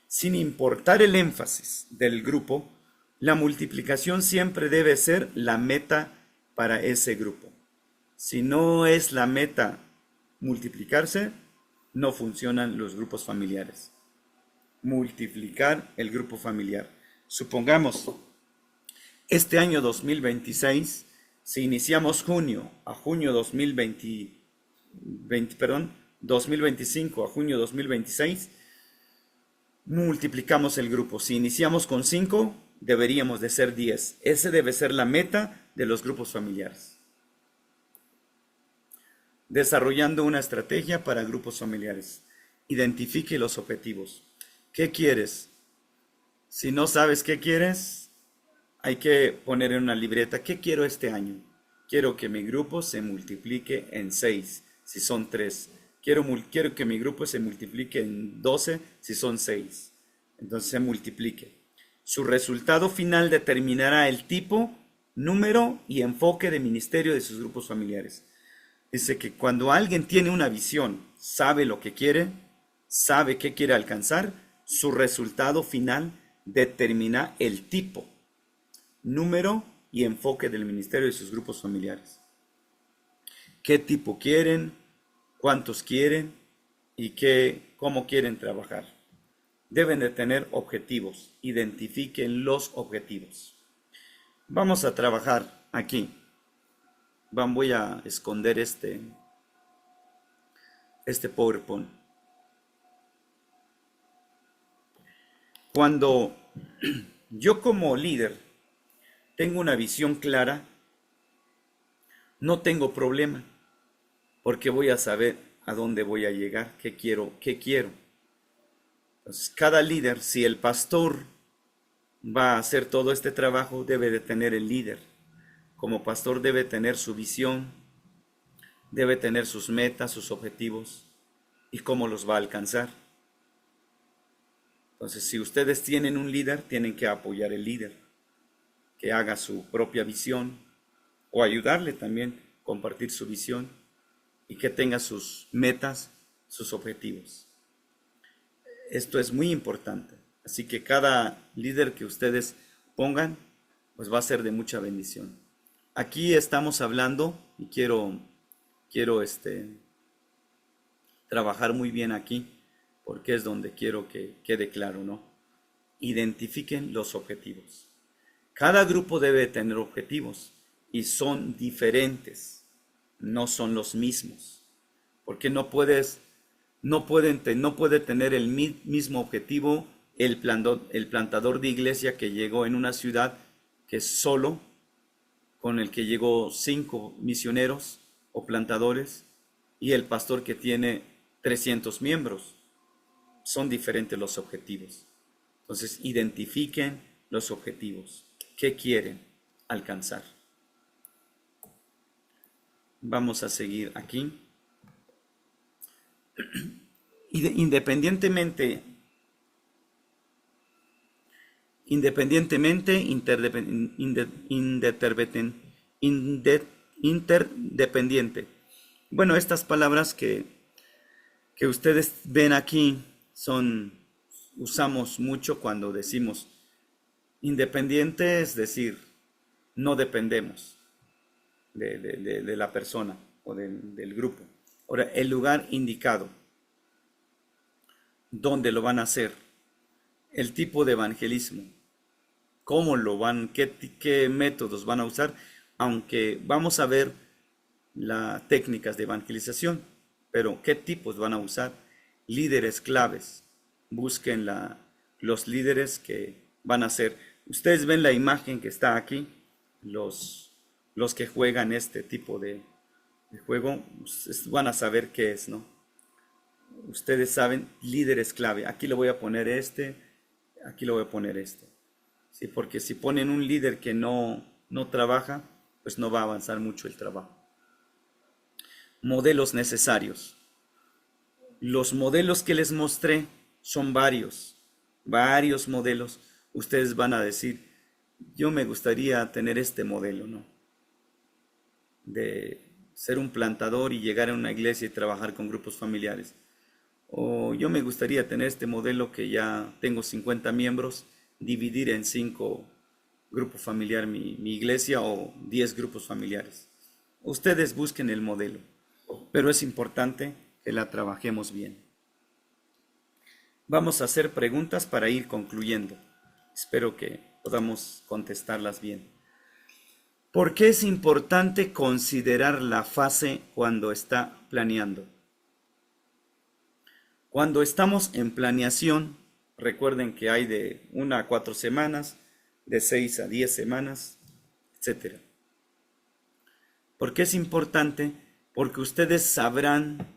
Sin importar el énfasis del grupo, la multiplicación siempre debe ser la meta para ese grupo. Si no es la meta multiplicarse, no funcionan los grupos familiares. Multiplicar el grupo familiar. Supongamos, este año 2026, si iniciamos junio a junio 2025 a junio 2026, multiplicamos el grupo. Si iniciamos con 5, deberíamos de ser 10. Ese debe ser la meta de los grupos familiares. Desarrollando una estrategia para grupos familiares. Identifique los objetivos. ¿Qué quieres? Si no sabes qué quieres, hay que poner en una libreta, ¿qué quiero este año? Quiero que mi grupo se multiplique en 6 si son 3. Quiero que mi grupo se multiplique en 12 si son 6. Entonces se multiplique. Su resultado final determinará el tipo, número y enfoque de ministerio de sus grupos familiares. Dice que cuando alguien tiene una visión, sabe lo que quiere, sabe qué quiere alcanzar, su resultado final determina el tipo, número y enfoque del ministerio de sus grupos familiares. ¿Qué tipo quieren? ¿Cuántos quieren? ¿Y cómo quieren trabajar? Deben de tener objetivos. Identifiquen los objetivos. Vamos a trabajar aquí. Voy a esconder este PowerPoint. Cuando yo como líder tengo una visión clara, no tengo problema, porque voy a saber a dónde voy a llegar, qué quiero. Entonces, cada líder, si el pastor va a hacer todo este trabajo, debe de tener el líder. Como pastor debe tener su visión, debe tener sus metas, sus objetivos y cómo los va a alcanzar. Entonces, si ustedes tienen un líder, tienen que apoyar al líder, que haga su propia visión o ayudarle también, compartir su visión y que tenga sus metas, sus objetivos. Esto es muy importante. Así que cada líder que ustedes pongan, pues va a ser de mucha bendición. Aquí estamos hablando y quiero trabajar muy bien aquí, porque es donde quiero que quede claro, ¿no? Identifiquen los objetivos. Cada grupo debe tener objetivos y son diferentes, no son los mismos, porque no puede tener el mismo objetivo el plantador de iglesia que llegó en una ciudad que solo, con el que llegó 5 misioneros o plantadores, y el pastor que tiene 300 miembros. Son diferentes los objetivos. Entonces, identifiquen los objetivos. ¿Qué quieren alcanzar? Vamos a seguir aquí. Independientemente, interdependiente. Bueno, estas palabras que ustedes ven aquí usamos mucho cuando decimos independiente, es decir, no dependemos de la persona o del grupo. Ahora, el lugar indicado, dónde lo van a hacer, el tipo de evangelismo, qué métodos van a usar, aunque vamos a ver las técnicas de evangelización, pero qué tipos van a usar. Líderes claves, busquen los líderes que van a ser. Ustedes ven la imagen que está aquí, los que juegan este tipo de juego, van a saber qué es, ¿no? Ustedes saben, líderes clave. Aquí le voy a poner aquí le voy a poner este. ¿Sí? Porque si ponen un líder que no trabaja, pues no va a avanzar mucho el trabajo. Modelos necesarios. Los modelos que les mostré son varios modelos. Ustedes van a decir, yo me gustaría tener este modelo, ¿no? De ser un plantador y llegar a una iglesia y trabajar con grupos familiares. O yo me gustaría tener este modelo que ya tengo 50 miembros, dividir en 5 grupos familiares mi iglesia o 10 grupos familiares. Ustedes busquen el modelo, pero es importante que la trabajemos bien. Vamos a hacer preguntas para ir concluyendo. Espero que podamos contestarlas bien. ¿Por qué es importante considerar la fase cuando está planeando? Cuando estamos en planeación, recuerden que hay de 1 a 4 semanas, de 6 a 10 semanas, etc. ¿Por qué es importante? Porque ustedes sabrán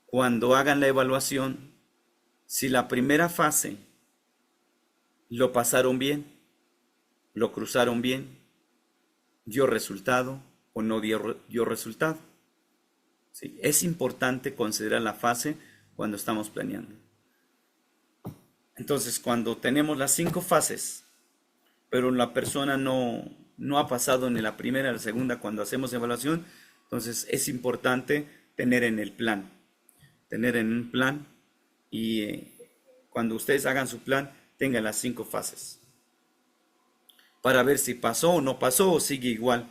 cuando hagan la evaluación si la primera fase lo pasaron bien, lo cruzaron bien, dio resultado o no dio resultado. ¿Sí? Es importante considerar la fase cuando estamos planeando. Entonces, cuando tenemos las 5 fases, pero la persona no ha pasado ni la primera ni la segunda cuando hacemos evaluación, entonces es importante tener en el plan, tener en un plan y cuando ustedes hagan su plan, tengan las 5 fases para ver si pasó o no pasó o sigue igual.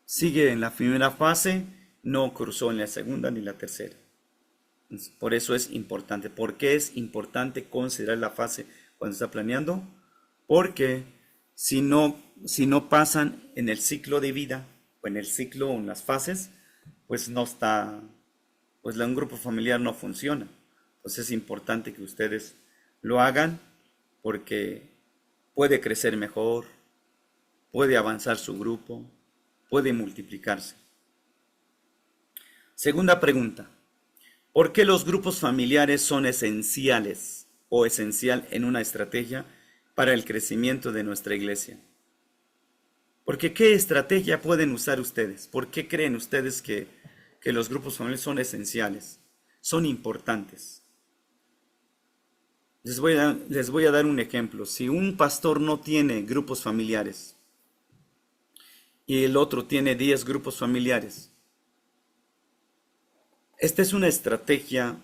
Sigue en la primera fase, no cruzó en la segunda ni la tercera. Por eso es importante. ¿Por qué es importante considerar la fase cuando está planeando? Porque si no pasan en el ciclo de vida o en el ciclo o en las fases, pues no está, pues un grupo familiar no funciona. Entonces es importante que ustedes lo hagan porque puede crecer mejor, puede avanzar su grupo, puede multiplicarse. Segunda pregunta. ¿Por qué los grupos familiares son esenciales o esencial en una estrategia para el crecimiento de nuestra iglesia? Porque ¿qué estrategia pueden usar ustedes? ¿Por qué creen ustedes que los grupos familiares son esenciales? Son importantes. Les voy a dar un ejemplo. Si un pastor no tiene grupos familiares y el otro tiene 10 grupos familiares, esta es una estrategia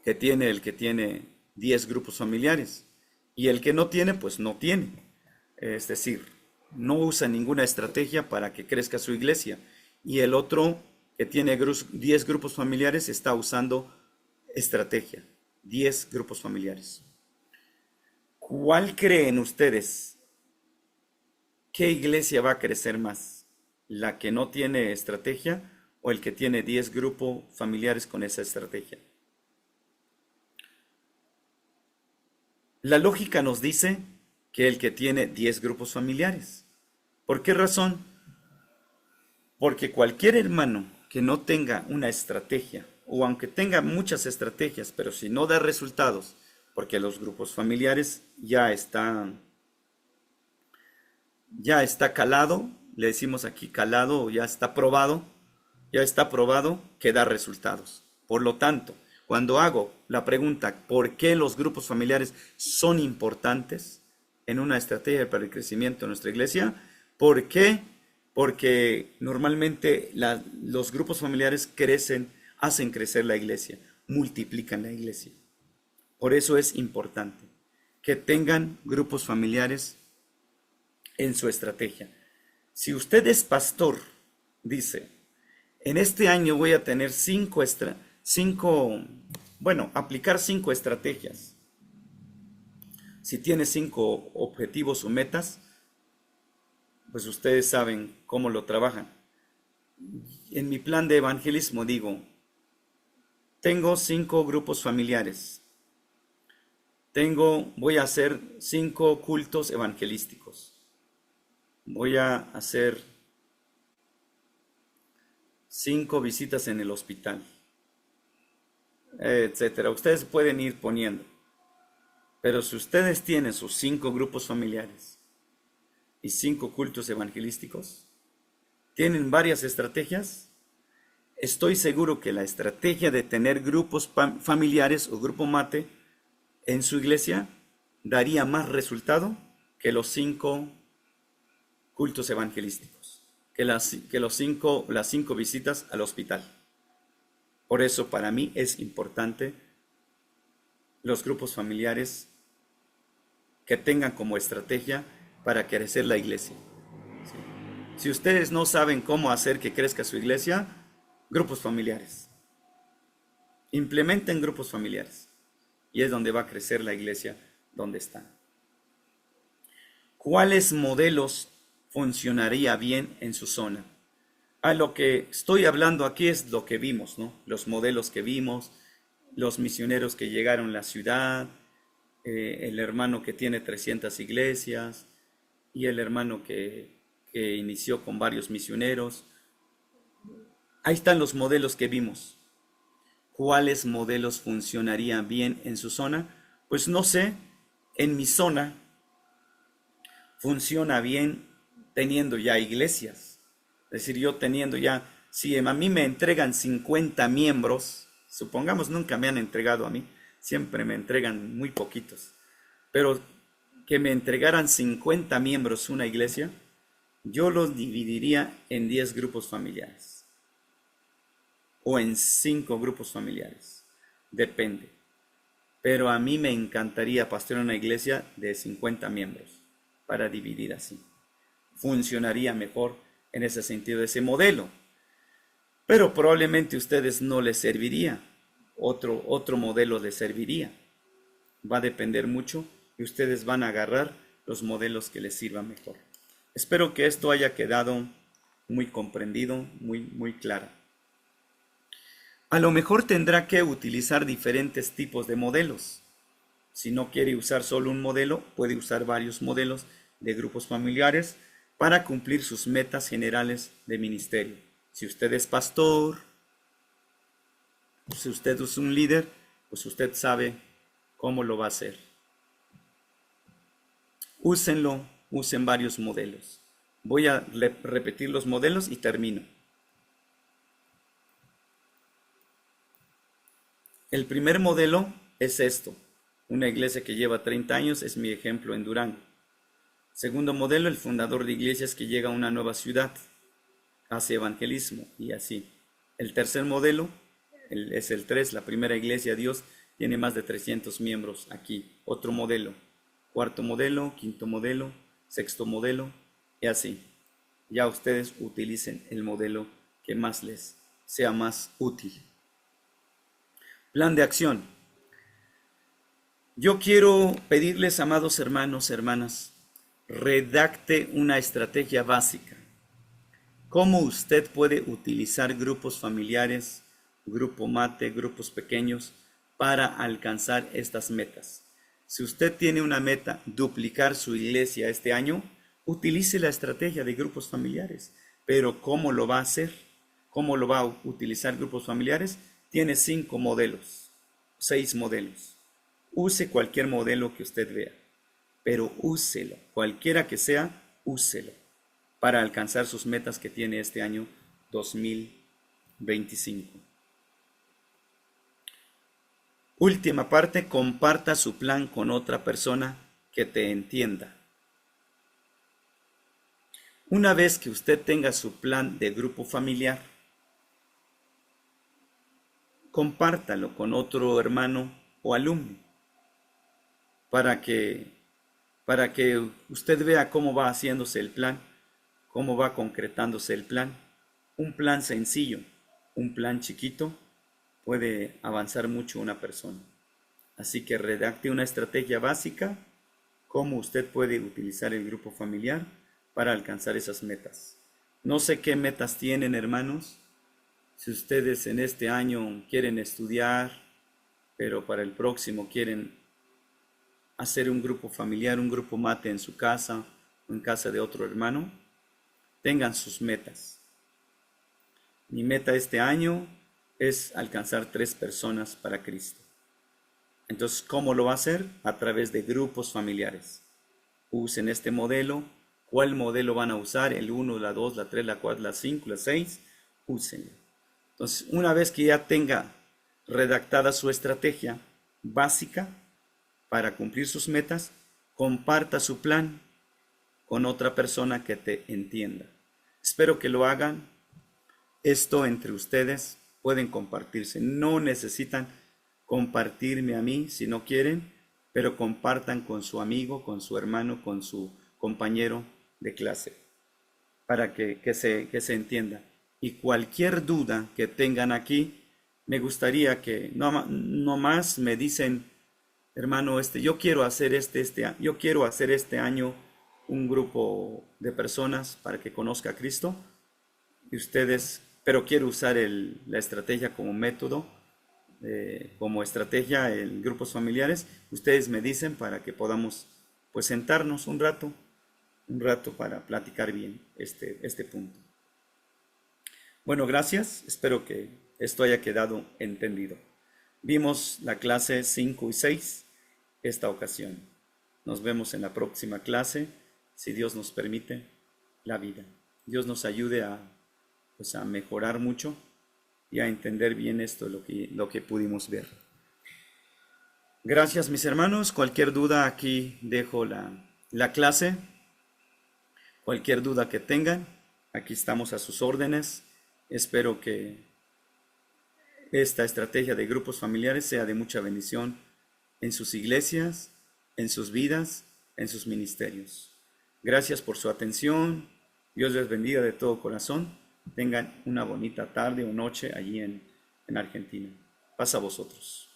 que tiene el que tiene 10 grupos familiares y el que no tiene, pues no tiene. Es decir, no usa ninguna estrategia para que crezca su iglesia y el otro que tiene 10 grupos familiares está usando estrategia, 10 grupos familiares. ¿Cuál creen ustedes? ¿Qué iglesia va a crecer más? ¿La que no tiene estrategia o el que tiene 10 grupos familiares con esa estrategia? La lógica nos dice que el que tiene 10 grupos familiares. ¿Por qué razón? Porque cualquier hermano que no tenga una estrategia, o aunque tenga muchas estrategias, pero si no da resultados, porque los grupos familiares ya está calado, le decimos aquí calado, ya está probado que da resultados. Por lo tanto, cuando hago la pregunta, ¿por qué los grupos familiares son importantes en una estrategia para el crecimiento de nuestra iglesia? ¿Por qué? Porque normalmente los grupos familiares hacen crecer la iglesia, multiplican la iglesia. Por eso es importante que tengan grupos familiares en su estrategia. Si usted es pastor, dice, en este año voy a tener aplicar 5 estrategias. Si tiene 5 objetivos o metas, pues ustedes saben cómo lo trabajan. En mi plan de evangelismo digo, tengo 5 grupos familiares. Voy a hacer 5 cultos evangelísticos. Voy a hacer 5 visitas en el hospital, etcétera. Ustedes pueden ir poniendo. Pero si ustedes tienen sus 5 grupos familiares y 5 cultos evangelísticos, tienen varias estrategias, estoy seguro que la estrategia de tener grupos familiares o grupo mate en su iglesia daría más resultado que los 5 cultos evangelísticos, que las 5 visitas al hospital. Por eso para mí es importante los grupos familiares que tengan como estrategia para crecer la iglesia. ¿Sí? Si ustedes no saben cómo hacer que crezca su iglesia, grupos familiares. Implementen grupos familiares. Y es donde va a crecer la iglesia, donde está. ¿Cuáles modelos funcionaría bien en su zona? Lo que estoy hablando aquí es lo que vimos, ¿no? Los modelos que vimos, los misioneros que llegaron a la ciudad, el hermano que tiene 300 iglesias y el hermano que inició con varios misioneros. Ahí están los modelos que vimos. ¿Cuáles modelos funcionarían bien en su zona? Pues no sé, en mi zona funciona bien teniendo ya iglesias. Es decir, yo teniendo ya, si a mí me entregan 50 miembros, supongamos nunca me han entregado a mí, siempre me entregan muy poquitos, pero que me entregaran 50 miembros una iglesia, yo los dividiría en 10 grupos familiares o en 5 grupos familiares, depende. Pero a mí me encantaría pastorear una iglesia de 50 miembros para dividir así. Funcionaría mejor en ese sentido, ese modelo. Pero probablemente a ustedes no les serviría. Otro modelo les serviría. Va a depender mucho y ustedes van a agarrar los modelos que les sirvan mejor. Espero que esto haya quedado muy comprendido, muy claro. A lo mejor tendrá que utilizar diferentes tipos de modelos. Si no quiere usar solo un modelo, puede usar varios modelos de grupos familiares para cumplir sus metas generales de ministerio. Si usted es pastor, si usted es un líder, pues usted sabe cómo lo va a hacer. Úsenlo, usen varios modelos. Voy a repetir los modelos y termino. El primer modelo es esto. Una iglesia que lleva 30 años es mi ejemplo en Durango. Segundo modelo, el fundador de iglesias que llega a una nueva ciudad, hace evangelismo y así. El tercer modelo es el 3, la primera iglesia Dios tiene más de 300 miembros aquí. Otro modelo. Cuarto modelo, quinto modelo, sexto modelo y así. Ya ustedes utilicen el modelo que más les sea más útil. Plan de acción. Yo quiero pedirles, amados hermanos, hermanas, redacte una estrategia básica. ¿Cómo usted puede utilizar grupos familiares, grupo mate, grupos pequeños para alcanzar estas metas? Si usted tiene una meta, duplicar su iglesia este año, utilice la estrategia de grupos familiares. Pero ¿cómo lo va a hacer? ¿Cómo lo va a utilizar grupos familiares? Tiene 5 modelos, 6 modelos. Use cualquier modelo que usted vea, pero úselo, cualquiera que sea, úselo para alcanzar sus metas que tiene este año 2025. Última parte, comparta su plan con otra persona que te entienda. Una vez que usted tenga su plan de grupo familiar, compártalo con otro hermano o alumno para que usted vea cómo va haciéndose el plan, cómo va concretándose el plan. Un plan sencillo, un plan chiquito, puede avanzar mucho una persona. Así que redacte una estrategia básica, cómo usted puede utilizar el grupo familiar para alcanzar esas metas. No sé qué metas tienen, hermanos. Si ustedes en este año quieren estudiar, pero para el próximo quieren hacer un grupo familiar, un grupo mate en su casa o en casa de otro hermano, tengan sus metas. Mi meta este año es alcanzar 3 personas para Cristo. Entonces, ¿cómo lo va a hacer? A través de grupos familiares. Usen este modelo. ¿Cuál modelo van a usar? El 1, la 2, la 3, la 4, la 5, la 6. Úsenlo. Entonces, una vez que ya tenga redactada su estrategia básica para cumplir sus metas, comparta su plan con otra persona que te entienda. Espero que lo hagan. Esto entre ustedes pueden compartirse. No necesitan compartirme a mí si no quieren, pero compartan con su amigo, con su hermano, con su compañero de clase, para que se entienda. Y cualquier duda que tengan aquí, me gustaría que no más me dicen, hermano, yo quiero hacer yo quiero hacer este año un grupo de personas para que conozca a Cristo, y ustedes, pero quiero usar la estrategia como método, como estrategia en grupos familiares. Ustedes me dicen para que podamos pues sentarnos un rato para platicar bien este punto. Bueno, gracias. Espero que esto haya quedado entendido. Vimos la clase 5 y 6 esta ocasión. Nos vemos en la próxima clase si Dios nos permite, la vida. Dios nos ayude pues a mejorar mucho y a entender bien esto, lo que pudimos ver. Gracias, mis hermanos. Cualquier duda, aquí dejo la clase. Cualquier duda que tengan, aquí estamos a sus órdenes. Espero que esta estrategia de grupos familiares sea de mucha bendición en sus iglesias, en sus vidas, en sus ministerios. Gracias por su atención. Dios les bendiga de todo corazón. Tengan una bonita tarde o noche allí en Argentina. Paz a vosotros.